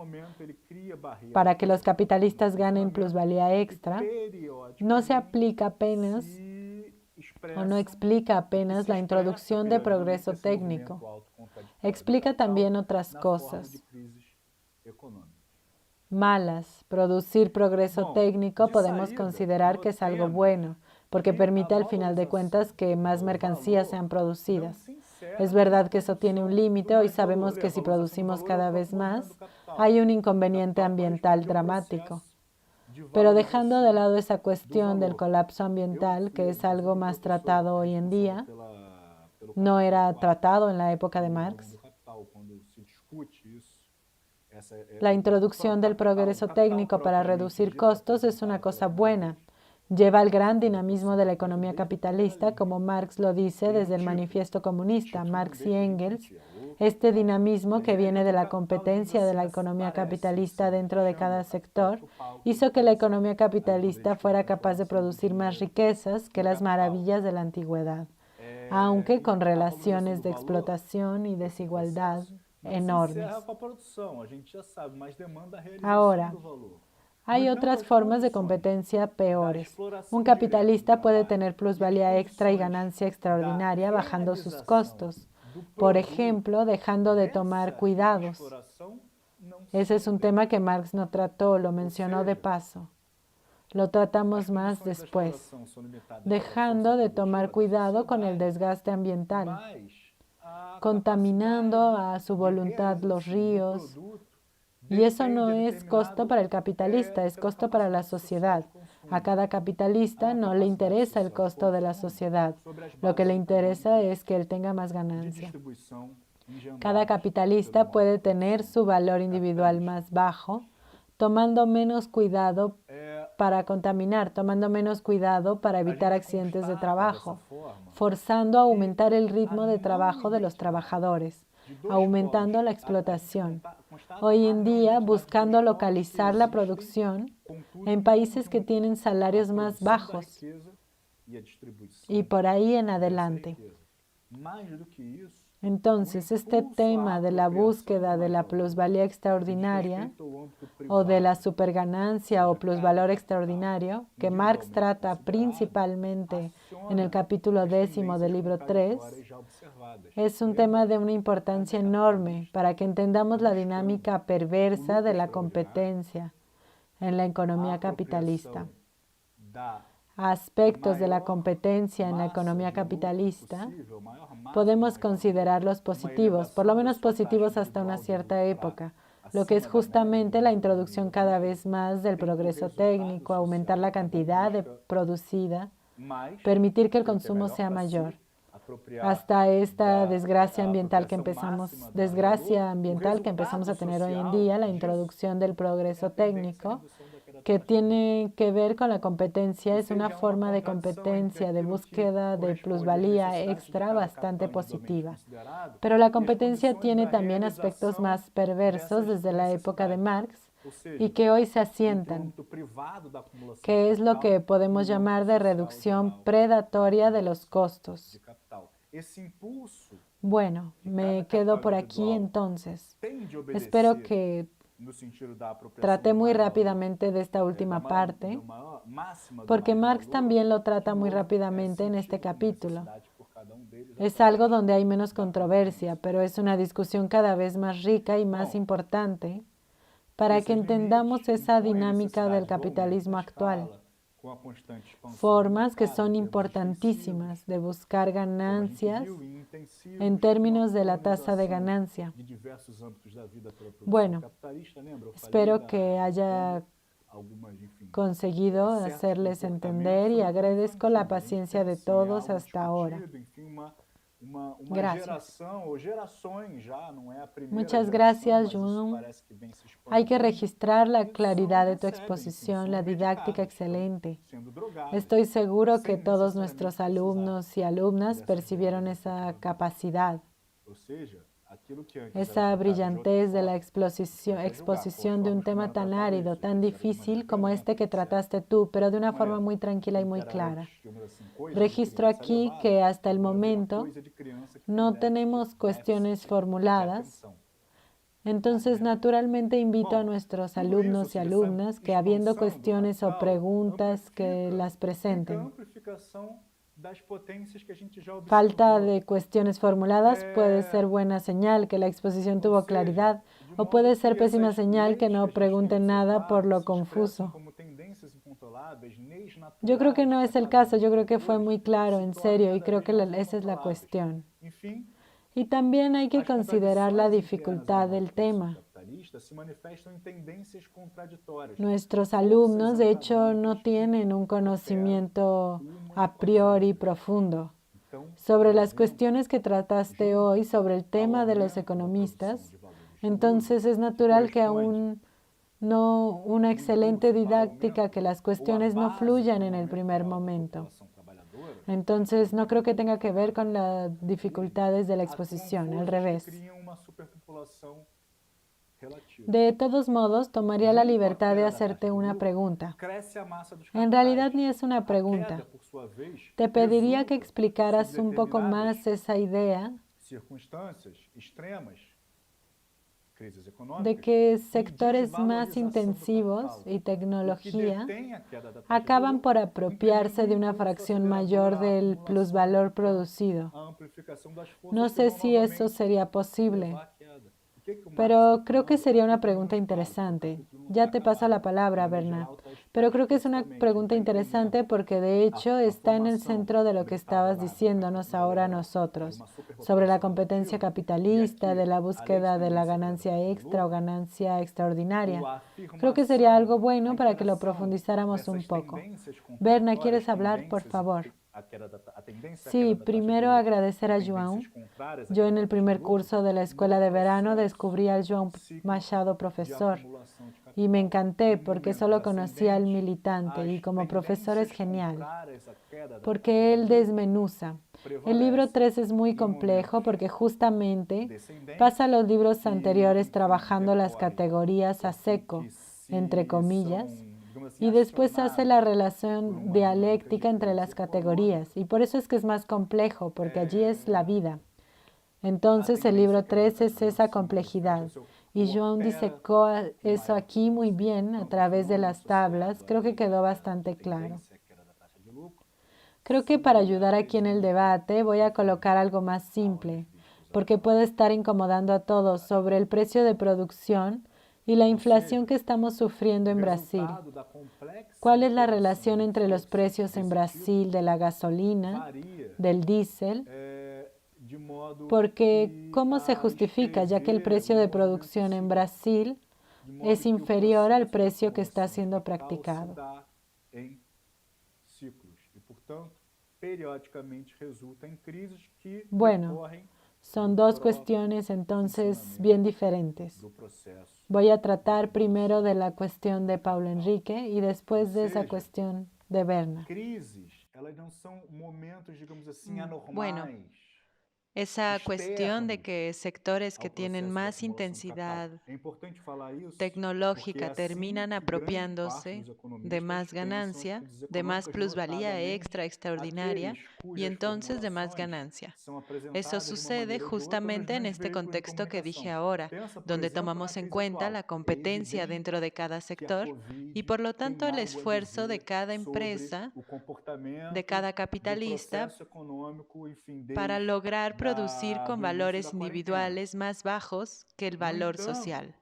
para que los capitalistas ganen plusvalía extra no se aplica apenas o no explica apenas la introducción de progreso técnico. Explica también otras cosas malas. Producir progreso técnico podemos considerar que es algo bueno, porque permite al final de cuentas que más mercancías sean producidas. Es verdad que eso tiene un límite. Hoy sabemos que si producimos cada vez más, hay un inconveniente ambiental dramático. Pero dejando de lado esa cuestión del colapso ambiental, que es algo más tratado hoy en día, no era tratado en la época de Marx, la introducción del progreso técnico para reducir costos es una cosa buena. Lleva al gran dinamismo de la economía capitalista, como Marx lo dice desde el Manifiesto Comunista, Marx y Engels. Este dinamismo que viene de la competencia de la economía capitalista dentro de cada sector hizo que la economía capitalista fuera capaz de producir más riquezas que las maravillas de la antigüedad, aunque con relaciones de explotación y desigualdad enormes. Ahora, hay otras formas de competencia peores. Un capitalista puede tener plusvalía extra y ganancia extraordinaria bajando sus costos. Por ejemplo, dejando de tomar cuidados. Ese es un tema que Marx no trató, lo mencionó de paso. Lo tratamos más después. Dejando de tomar cuidado con el desgaste ambiental. Contaminando a su voluntad los ríos. Y eso no es costo para el capitalista, es costo para la sociedad. A cada capitalista no le interesa el costo de la sociedad. Lo que le interesa es que él tenga más ganancia. Cada capitalista puede tener su valor individual más bajo, tomando menos cuidado para contaminar, tomando menos cuidado para evitar accidentes de trabajo, forzando a aumentar el ritmo de trabajo de los trabajadores, aumentando la explotación. Hoy en día, buscando localizar la producción en países que tienen salarios más bajos y por ahí en adelante. Entonces, este tema de la búsqueda de la plusvalía extraordinaria o de la superganancia o plusvalor extraordinario, que Marx trata principalmente en el capítulo 10 del libro 3, es un tema de una importancia enorme para que entendamos la dinámica perversa de la competencia en la economía capitalista. Aspectos de la competencia en la economía capitalista podemos considerarlos positivos, por lo menos positivos hasta una cierta época, lo que es justamente la introducción cada vez más del progreso técnico, aumentar la cantidad de producida, permitir que el consumo sea mayor, hasta esta desgracia ambiental que empezamos a tener hoy en día, la introducción del progreso técnico, que tiene que ver con la competencia, es una forma de competencia, de búsqueda de plusvalía extra bastante positiva. Pero la competencia tiene también aspectos más perversos desde la época de Marx y que hoy se asientan, que es lo que podemos llamar de reducción predatoria de los costos. Bueno, me quedo por aquí entonces. Espero que traté muy rápidamente de esta última parte, porque Marx también lo trata muy rápidamente en este capítulo. Es algo donde hay menos controversia, pero es una discusión cada vez más rica y más importante para que entendamos esa dinámica del capitalismo actual. Formas que son importantísimas de buscar ganancias en términos de la tasa de ganancia. Bueno, espero que haya conseguido hacerles entender y agradezco la paciencia de todos hasta ahora. Gracias. Muchas gracias, João. Hay que registrar la claridad de tu exposición, la didáctica excelente. Estoy seguro que todos nuestros alumnos y alumnas percibieron esa capacidad, esa brillantez de la exposición de un tema tan árido, tan difícil como este que trataste tú, pero de una forma muy tranquila y muy clara. Registro aquí que hasta el momento no tenemos cuestiones formuladas. Entonces, naturalmente invito a nuestros alumnos y alumnas que, habiendo cuestiones o preguntas, que las presenten. Falta de cuestiones formuladas puede ser buena señal que la exposición tuvo claridad, o puede ser pésima señal que no pregunten nada por lo confuso. Yo creo que no es el caso, yo creo que fue muy claro, en serio, y creo que esa es la cuestión. Y también hay que considerar la dificultad del tema. Nuestros alumnos, de hecho, no tienen un conocimiento a priori profundo sobre las cuestiones que trataste hoy, sobre el tema de los economistas. Entonces es natural que aún no una excelente didáctica, que las cuestiones no fluyan en el primer momento. Entonces, no creo que tenga que ver con las dificultades de la exposición, al revés. De todos modos, tomaría la libertad de hacerte una pregunta. En realidad ni es una pregunta. Te pediría que explicaras un poco más esa idea de que sectores más intensivos y tecnología acaban por apropiarse de una fracción mayor del plusvalor producido. No sé si eso sería posible, pero creo que sería una pregunta interesante. Ya te paso la palabra, Bernard. Pero creo que es una pregunta interesante porque de hecho está en el centro de lo que estabas diciéndonos ahora a nosotros, sobre la competencia capitalista, de la búsqueda de la ganancia extra o ganancia extraordinaria. Creo que sería algo bueno para que lo profundizáramos un poco. Bernard, ¿quieres hablar, por favor? Sí, primero agradecer a João. Yo en el primer curso de la escuela de verano descubrí al João Machado profesor y me encanté porque solo conocía al militante y como profesor es genial, porque él desmenuza. El libro 3 es muy complejo porque justamente pasa los libros anteriores trabajando las categorías a seco, entre comillas, y después hace la relación dialéctica entre las categorías. Y por eso es que es más complejo, porque allí es la vida. Entonces el libro 3 es esa complejidad. Y João disecó eso aquí muy bien a través de las tablas. Creo que quedó bastante claro. Creo que para ayudar aquí en el debate voy a colocar algo más simple, porque puede estar incomodando a todos sobre el precio de producción y la inflación que estamos sufriendo en Brasil. ¿Cuál es la relación entre los precios en Brasil de la gasolina, del diésel? Porque, ¿cómo se justifica, ya que el precio de producción en Brasil es inferior al precio que está siendo practicado? Bueno, son dos cuestiones entonces bien diferentes. Voy a tratar primero de la cuestión de Paulo Henrique y después de esa cuestión de Berna. Bueno, esa cuestión de que sectores que tienen más intensidad tecnológica terminan apropiándose de más ganancia, de más plusvalía extra extraordinaria y entonces de más ganancia. Eso sucede justamente en este contexto que dije ahora, donde tomamos en cuenta la competencia dentro de cada sector y por lo tanto el esfuerzo de cada empresa, de cada capitalista, para lograr producir con valores individuales más bajos que el valor social.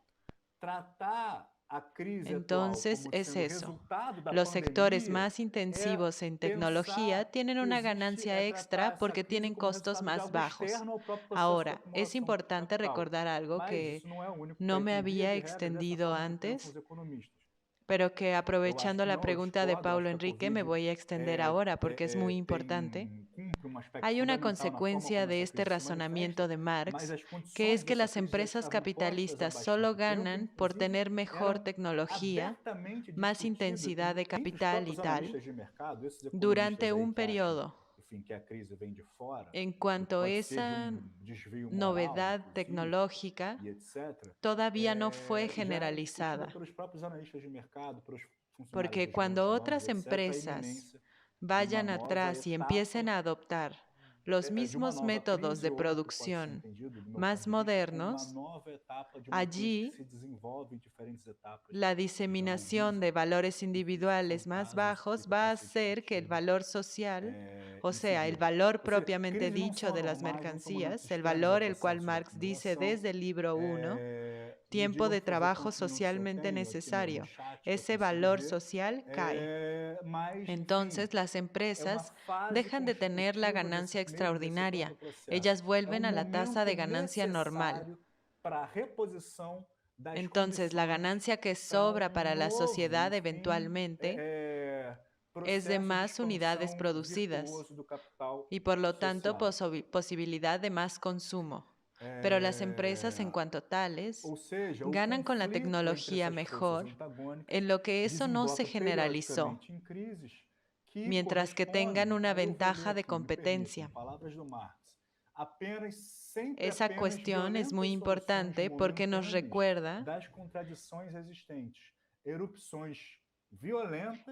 Entonces es eso. Los sectores más intensivos en tecnología tienen una ganancia extra porque tienen costos más bajos. Ahora, es importante recordar algo que no me había extendido antes, pero que aprovechando la pregunta de Paulo Henrique me voy a extender ahora porque es muy importante. Hay una consecuencia de este razonamiento de Marx, que es que las empresas capitalistas solo ganan por tener mejor tecnología, más intensidad de capital y tal, durante un periodo. En cuanto a esa novedad tecnológica, todavía no fue generalizada. Porque cuando otras empresas vayan atrás y empiecen a adoptar los mismos métodos de producción más modernos, allí la diseminación de valores individuales más bajos va a hacer que el valor social, o sea, el valor propiamente dicho de las mercancías, el valor el cual Marx dice desde el libro 1, tiempo de trabajo socialmente necesario, ese valor social cae. Entonces las empresas dejan de tener la ganancia extraordinaria. Ellas vuelven a la tasa de ganancia normal. Entonces la ganancia que sobra para la sociedad eventualmente es de más unidades producidas y por lo tanto posibilidad de más consumo. Pero las empresas en cuanto tales ganan con la tecnología mejor, en lo que eso no se generalizó, mientras que tengan una ventaja de competencia. Esa cuestión es muy importante porque nos recuerda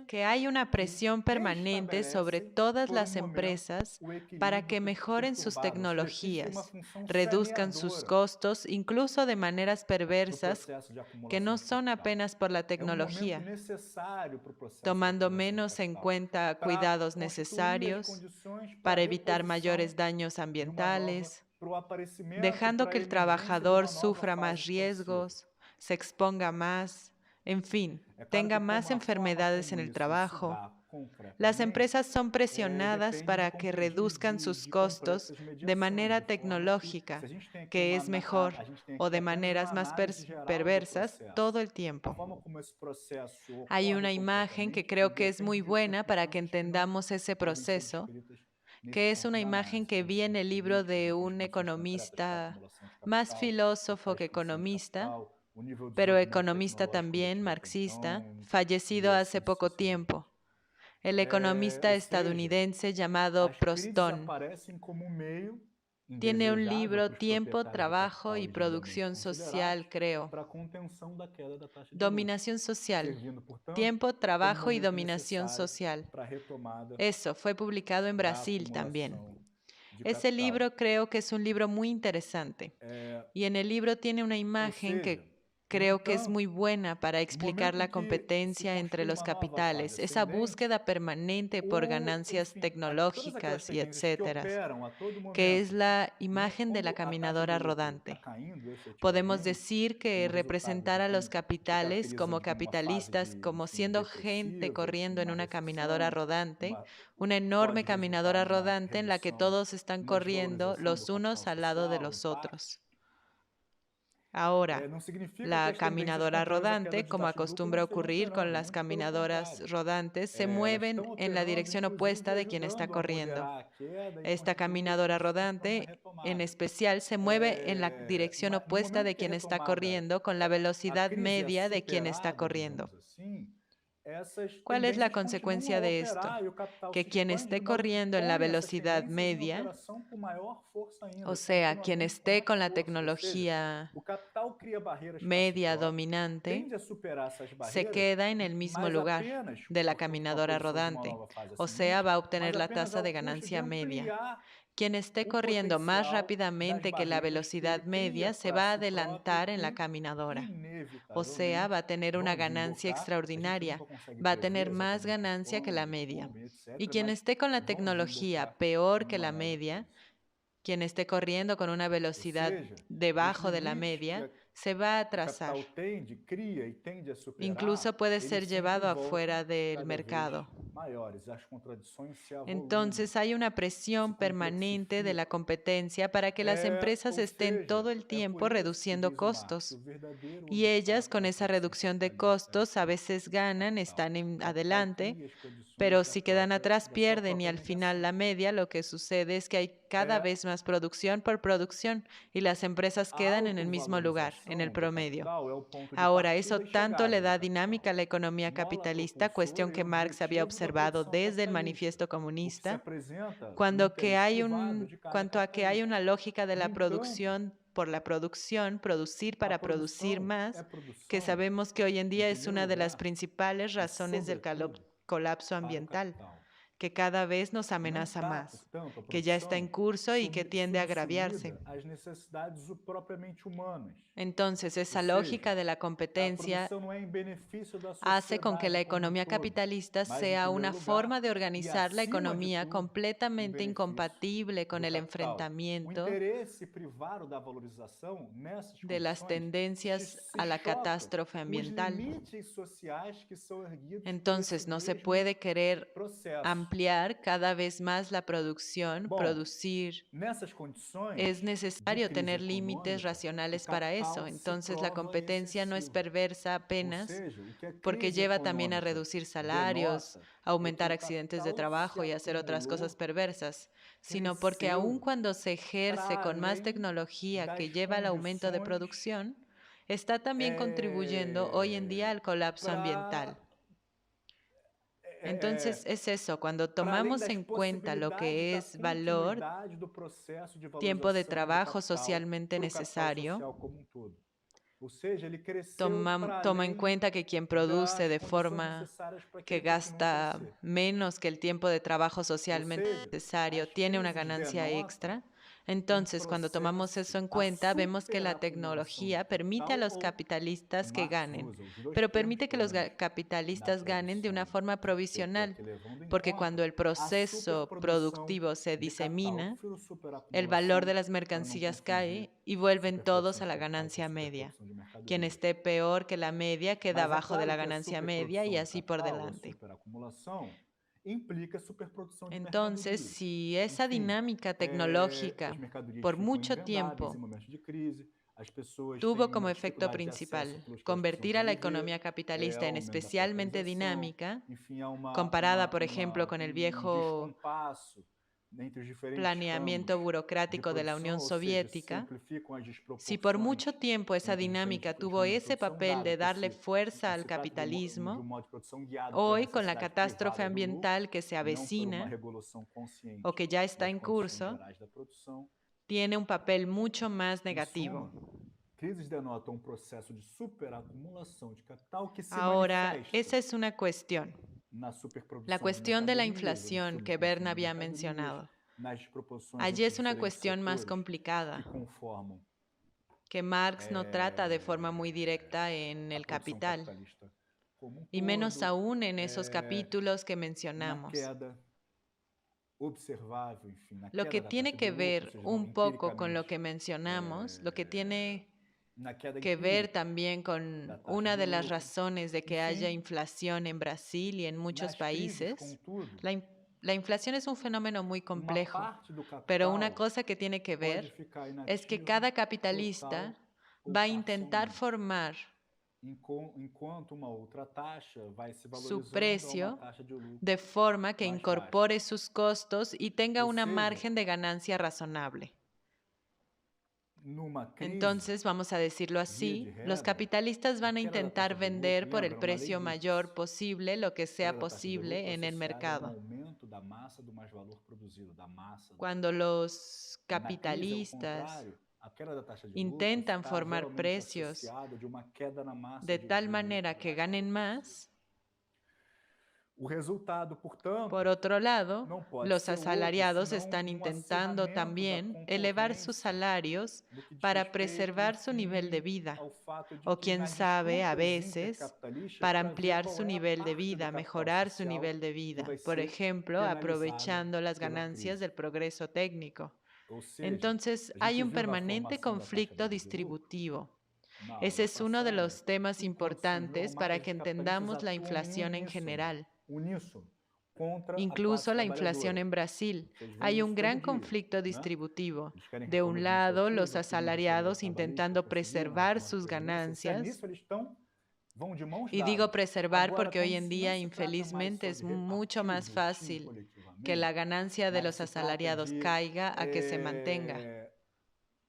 que hay una presión permanente sobre todas las empresas para que mejoren sus tecnologías, reduzcan sus costos, incluso de maneras perversas que no son apenas por la tecnología, tomando menos en cuenta cuidados necesarios para evitar mayores daños ambientales, dejando que el trabajador sufra más riesgos, se exponga más, en fin, tenga más enfermedades en el trabajo. Las empresas son presionadas para que reduzcan sus costos de manera tecnológica, que es mejor, o de maneras más perversas todo el tiempo. Hay una imagen que creo que es muy buena para que entendamos ese proceso, que es una imagen que vi en el libro de un economista, más filósofo que economista, pero economista también, marxista, fallecido hace poco tiempo, el economista estadounidense llamado Proston. Tiene un indesejável libro, para os Tiempo, proprietários de Trabajo capital y devidamente Producción considerados Social, creo. para a contenção da queda da taxa de juros, Dominación social. servindo, portanto, Tiempo, como Trabajo y momento Dominación necessário Social. para a retomada Eso fue publicado en da Brasil también. acumulação de Ese capital. libro creo que es un libro muy interesante. Y en el libro tiene una Ou imagen seja, que no creo que es entanto, muy buena para no explicar momento la em que se competencia entre construi los uma nova fase capitales, esa ascendente, búsqueda permanente por ganancias enfim, todas aquelas tecnológicas y tendências que etcétera, operam a todo que es momento, la né, imagen de la quando a taxa de caminadora lucro está rodante. caindo Podemos efetivamente, decir que como resultado representar de a los como se capitales caracteriza como de uma fase capitalistas, de, como enfim, siendo gente depressiva, corriendo en uma una caminadora recessão, rodante, uma, una enorme pode caminadora resultar numa rodante en la que redução todos están e uma corriendo desvalorização do los capital unos al lado de social, em los parte, otros. Ahora, não significa que la as tendências caminadora contrárias à queda rodante, de como taxa de lucro acostumbra não estejam ocurrir con operando, las muito pelo caminadoras contrário. rodantes, se Elas mueven estão en la operando, dirección inclusive, opuesta de quien está ajudando a corriendo. moderar a queda e Esta constituindo caminadora condições para uma rodante, en retomada. especial, se mueve en la dirección No opuesta momento de que a quien está retomada, corriendo con la a velocidad crise é media de quien está superada, corriendo. digamos assim, essas ¿Cuál es la tendências continuam consecuencia a de esto? operar e o capital Que se quien expande, de esté modo que corriendo en la põe essas velocidad tendências em media, operação com maior força ainda, o sea, quien continuamente com esté mais con la força. Ou seja, tecnología o capital cria barreiras para si media próprio, dominante, tende a superar essas se barreiras, queda en el mismo mas lugar apenas de la com a caminadora produção de uma rodante, nova fase o sea, ascendente, va a mas obtener la apenas tasa ao de custo de ganancia media. ampliar Quien esté o corriendo más potencial das rápidamente que la barreiras que velocidad ele cria media se para va a si próprio adelantar en la e, caminadora. O sea, va inevitavelmente, a tener una vão ganancia desembocar. A gente nunca extraordinaria, consegue va a prever tener más exatamente ganancia que la quando, media. como, Y etc., quien mas esté con la vão tecnología desembocar peor que numa la nova media, crise. quien esté corriendo con una Ou velocidad seja, os debajo de la limites que media, se va a o atrasar. capital cria e tende a Incluso superar, puede eles ser sempre llevado voltam afuera del cada vez mercado. maiores. As contradições se avolumam, Entonces hay una se presión permanente de la complexificam. competencia para que las empresas Ou estén seja, todo el é por tiempo isso que reduciendo diz o Marx, o costos. verdadeiro Y ellas obstáculo con à esa produção reducción de capitalista é costos a veces o ganan, capital. están O capital adelante, cria as condições pero si quedan atrás da sua pierden y própria al final la negação. media lo que sucede es que hay cada vez más producción por producción y las empresas A quedan en el mismo lugar, en el autovalorização do promedio. capital é o ponto de Ahora, partida eso e tanto le chegada do da capital, dinámica a la economía mola capitalista, propulsora cuestión e que Marx había objetivo da observado produção desde el capitalista, manifiesto o que se comunista, apresenta no cuando interesse privado de cada cuanto a que hay capitalista. una lógica de No la entanto, producción por la producción, producir a para producir produção é más, que produção, sabemos que hoy en em día es primeiro una de las lugar, principales e razones del sobretudo colapso para o ambiental, capital. que cada vez nos Não amenaza está, más, portanto, a que ya está en produção curso y que tiende a agraviarse. subsumida às necessidades propriamente humanas. Entonces, Ou esa seja, lógica de la a competencia produção não é em benefício da hace con que la sociedade como um economía todo, capitalista mas, em sea primeiro una lugar, forma de e organizar la acima de economía tudo, em completamente benefício incompatible con do el capital. O enfrentamiento interesse privado da valorização nessas de las condições tendencias a la choca catástrofe com os ambiental. limites sociais que são erguidos por Entonces, esse no se mesmo puede querer processo. ampliar cada vez más la producción, Bom, producir. nessas condições Es de necesario crise tener límites econômica, o racionales para eso. capital se Entonces, la prova competencia no es excessivo. perversa Ou apenas seja, o que a porque crise lleva también a econômica reducir salarios, denota é que aumentar o accidentes de capital trabajo se y hacer otras cosas acumulou, perversas, sino porque aun cresceu cuando se ejerce para con más além tecnología que das lleva al aumento de condições producción, está también contribuyendo hoy en día al colapso ambiental. Entonces es eso, cuando para além tomamos das en cuenta lo possibilidades que da es valor, continuidade do processo de tiempo de valorização do trabajo capital socialmente para o capital necesario, social como um todo. Ou seja, ele cresceu para toma en além cuenta que quien produce das de condições forma necessárias para que que ele continue a gasta crescer. menos que el tiempo de trabajo Ou socialmente seja, necesario as tiene una crises ganancia denotam extra. Entonces, cuando tomamos eso en a cuenta, vemos que la superacumulação de tecnología permite a capital, los ou, capitalistas que Marx ganen, usa os dois pero termos permite que los planos na capitalistas ganen de una tradução forma que eu estou aqui provisional, levando em porque conta, cuando el a proceso superprodução productivo se de capital. Eu disemina, prefiro el valor de superacumulação las para não mercancías confundir cae y vuelven todos superprodução a de la capitais com ganancia media. superprodução de Quien mercadorias. esté peor que la media queda Mas é abajo de claro la que a ganancia media y superprodução de así por capital, a delante. superacumulação, implica superprodução de Entonces, mercadorias. si esa Enfim, dinámica as tecnológica mercadorias por ficam mucho invendáveis em tiempo momentos de crise, as pessoas têm tuvo uma como efecto dificuldade de acesso principal pelos que elas precisam convertir a para la viver, economía há capitalista en um aumento da especialmente precarização, dinámica, enfim, há comparada, por ejemplo, con el viejo descompasso entre os diferentes planeamiento ramos de burocrático de la produção, Unión ou seja, se Soviética. amplificam as Si por desproporções mucho tiempo esa entre diferentes dinámica tipos de tuvo ramos de esse produção, papel dado de que darle fuerza al se trata de capitalismo, modo de produção guiado pela hoy con la necessidade catástrofe privada do lucro, ambiental que se e não por uma avecina regulação consciente o que ya está das en condições curso, gerais da produção, tiene un papel mucho más negativo. Crises denotam processo de superacumulação de capital que se Ahora, manifesta esa es una cuestión. na superprodução La de cuestión de la mercadorias, no inflación que subconsumo Berna de había mercadorias, mencionado. nas desproporções Allí entre es una diferentes cuestión más setores complicada, que conformam que Marx no trata de forma muy directa en a El produção Capital, capitalista como y menos todo, aún en esos capítulos que na mencionamos. queda observável, enfim, na Lo queda que da tiene taxa de que lucro, ou ver seja, un poco con lo empiricamente, que mencionamos, lo que tiene na queda que ver empírica también da con taxa una de de las lucro. razones de que haya Enfim, inflación en Brasil y en muchos nas crises, países. contudo, La inflación es un fenómeno muy uma complejo, parte do pero una capital cosa que tiene que pode ver ficar es que inativa, cada total capitalista ou va a intentar parcialmente, formar enquanto uma outra taxa vai se su valorizando a uma precio taxa de lucro de forma que mais baixa. incorpore sus costos y tenga Ou una seja, margen de ganancia razonable. numa crise, Entonces, vamos a decirlo via de así, los regra, capitalistas van a a queda da taxa intentar de lucro, vender por el lembra, é uma lei precio mayor Hicks. posible lo que A sea queda da taxa de lucro posible en el associada a um mercado. aumento da massa do mais valor produzido, da massa. Cuando los Na crise, ao capitalistas contrário, a queda da taxa de lucro intentan está formar geralmente precios associada de uma queda na massa de tal do manera que mais valor ganen produzido. más, O resultado, portanto, por otro lado, não pode los ser outro asalariados senão están intentando acirramento da también elevar sus concorrência salarios no que diz para respeito, preservar su nivel de enfim, vida, ao fato de o que quién nas sabe, a disputas veces, intercapitalistas para para ver ampliar qual su é a nivel de parte do vida, capital mejorar su social nivel de que vida, vai por ser ejemplo, penalizada aprovechando las pela ganancias crise. del progreso técnico. Ou seja, Entonces, a hay gente un viu na permanente formação da taxa conflicto média de lucro, distributivo. na Ese aula es uno de passada, los temas que em condições importantes para normais que os capitalistas entendamos la atuam em inflación en general. uníssono contra a Incluso classe la inflación trabalhadora. en Brasil. Vocês veem Hay un isso todo gran dia, conflicto né? distributivo. Eles querem De reforma un lado, los administrativa, pedindo reforma asalariados trabalhista, intentando conseguiram a preservar reforma sus trabalhista. Se é ganancias. nisso, eles vão de mãos Y digo dadas. preservar Agora, porque hoy quando en não día, se trata mais infelizmente, só es de mucho repartir o más brutinho fácil que la coletivamente, ganancia de mas los se trata asalariados de caiga a que se mantenga.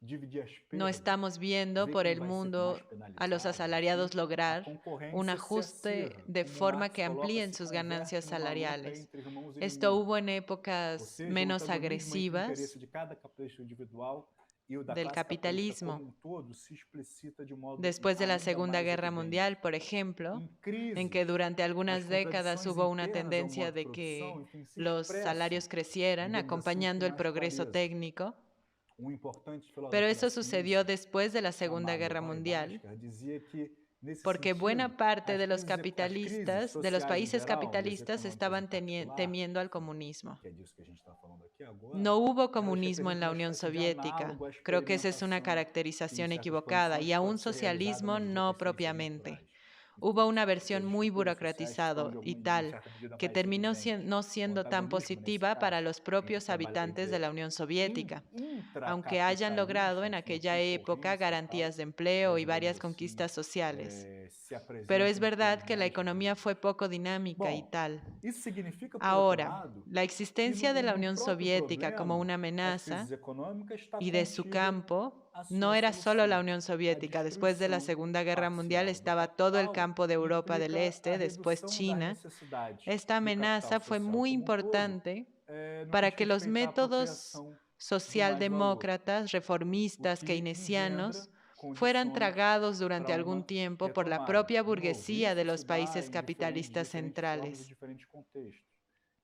dividir as No perdas, estamos viendo ver por quem el vai ser mais mundo a los penalizado, asalariados enfim, a lograr un concorrência se ajuste acirra, de como forma Marx que coloca, amplíen se sus converte ganancias numa luta salariales. entre irmãos Esto inimigos. hubo en Ou épocas seja, o menos antagonismo entre o interesse agresivas de cada capitalista individual e o da del classe capitalista como capitalismo. todo se explicita de modo Después de la ainda Segunda mais Guerra evidente. Mundial, por ejemplo, Em en que crises, durante as algunas décadas contradições hubo una internas ao tendencia modo de de produção, que enfim, se los salarios expressam, crecieran digamos assim, com acompañando el mais progreso clareza. técnico, Importante pero filósofo da eso sucedió ciência, después de la Segunda chamado Guerra Roy Mundial, Basker, dizia que, nesse porque sentido, buena parte as de los crises capitalistas, de los sociais em países geral e as capitalistas, econômicas em estaban particular, temiendo al comunismo. que é disso que a gente está falando aqui agora, No hubo elas comunismo en representam la uma Unión espécie de Soviética. análogo à Creo que esa es una experimentação que, em caracterización certas equivocada, y condições, aún pode ser realizada socialismo nas no ditas ciências propiamente. naturais. Hubo Enfim, una que as versión muy estruturas sociais estão burocratizado y em tal, certa medida que mais terminó evidentes. no O siendo tan antagonismo, nesse positiva para caso, los entre propios habitantes de la Unión Soviética, aunque hayan logrado en intracapitalista, enfim, a aquella época concorrência e garantías de tal, empleo y digamos varias assim, conquistas sociales. se Pero es apresenta em verdad termos que la mais economía rígidos. fue poco dinámica y Bom, tal. isso significa, por outro Ahora, lado, la que existencia de la no Unión próprio Soviética como problema, una as crises amenaza econômicas está y de su contida campo a no sua era solo la solução, Unión a Soviética. Después de la destruição Segunda Guerra Mundial parcial do estaba todo el capital campo de Europa del implica a Este, después redução das China. necessidades Esta do capital amenaza fue social muy como um todo, importante no que para diz que los respeito à métodos apropriação do mais valor, socialdemócratas, o reformistas, que engendra keynesianos fueran condições tragados durante para algún uma tiempo por la retomada. propia De novo, burguesía isso de se los dá países em capitalistas diferentes formas e centrales. diferentes contextos.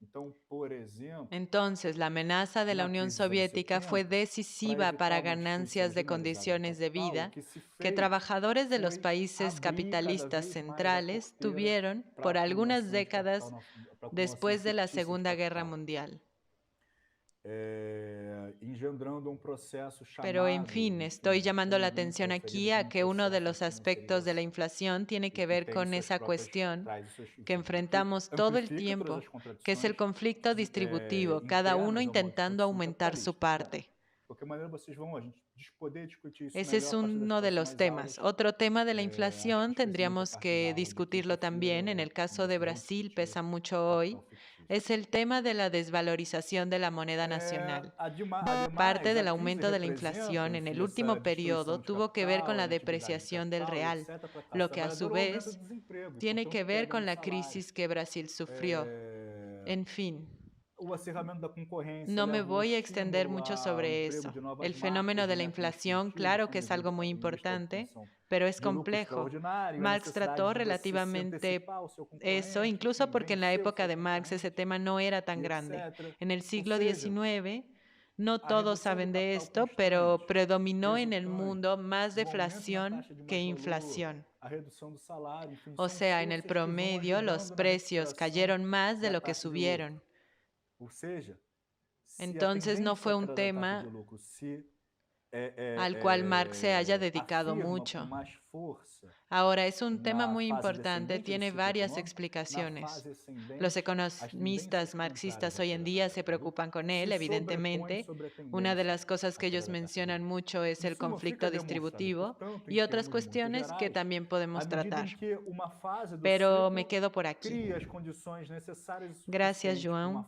Então, por exemplo, Entonces, la amenaza de la na Unión crise dos anos Soviética fue 70, para decisiva evitar para uma destruição ganancias de generalizada do condiciones de capital, o vida que se que fez trabajadores de los foi países abrir cada capitalistas vez mais a centrales porteira tuvieron para a por algunas acumulação de capital, décadas para a acumulação después de la fictícia de Segunda Guerra capital, Mundial. engendrando um processo Pero, en chamado, fin, enfim, estoy llamando la comumente atención aquí referido a como que uno de processo los de aspectos de la financiarização, inflación tiene e que que ver tem con suas esa próprias, cuestión traz suas, que enfim, que enfrentamos todo el amplifica todas as tiempo, que es el contradições conflicto distributivo, cada uno internas ao modo de intentando produção aumentar su capitalista. Bom, parte. de qualquer maneira, vocês vão a gente poder discutir isso Ese melhor es a partir das uno de los próximas temas. aulas. Otro tema de la Acho que inflación especialmente a tendríamos partir da que aula de discutirlo también. En terça-feira, el caso de iniciarão a Brasil, discutir pesa mucho capital hoy, fictício. es el tema de la desvalorización de la moneda nacional. Parte Ademais, del a crise aumento de la representa, inflación en enfim, el essa último destruição periodo de tuvo que ver con capital, la inatividade de depreciación del capital, real, etc., para a classe lo que a su trabalhadora, o aumento do vez desemprego, e, tiene portanto, que ver queda con nos la salários. crisis que Brasil sufrió. En fin. No me voy a extender mucho sobre eso. El fenómeno de la inflación, claro que es algo muy importante, pero es complejo. Marx trató relativamente eso, incluso porque en la época de Marx ese tema no era tan grande. En el siglo XIX, no todos saben de esto, pero predominó en el mundo más deflación que inflación. O sea, en el promedio los precios cayeron más de lo que subieron. Entonces no fue un tema al cual Marx se haya dedicado mucho. Ahora, es un tema muy importante, tiene varias explicaciones. Los economistas marxistas hoy en día se preocupan con él, evidentemente. Una de las cosas que ellos mencionan mucho es el conflicto distributivo y otras cuestiones que también podemos tratar. Pero me quedo por aquí. Gracias, João.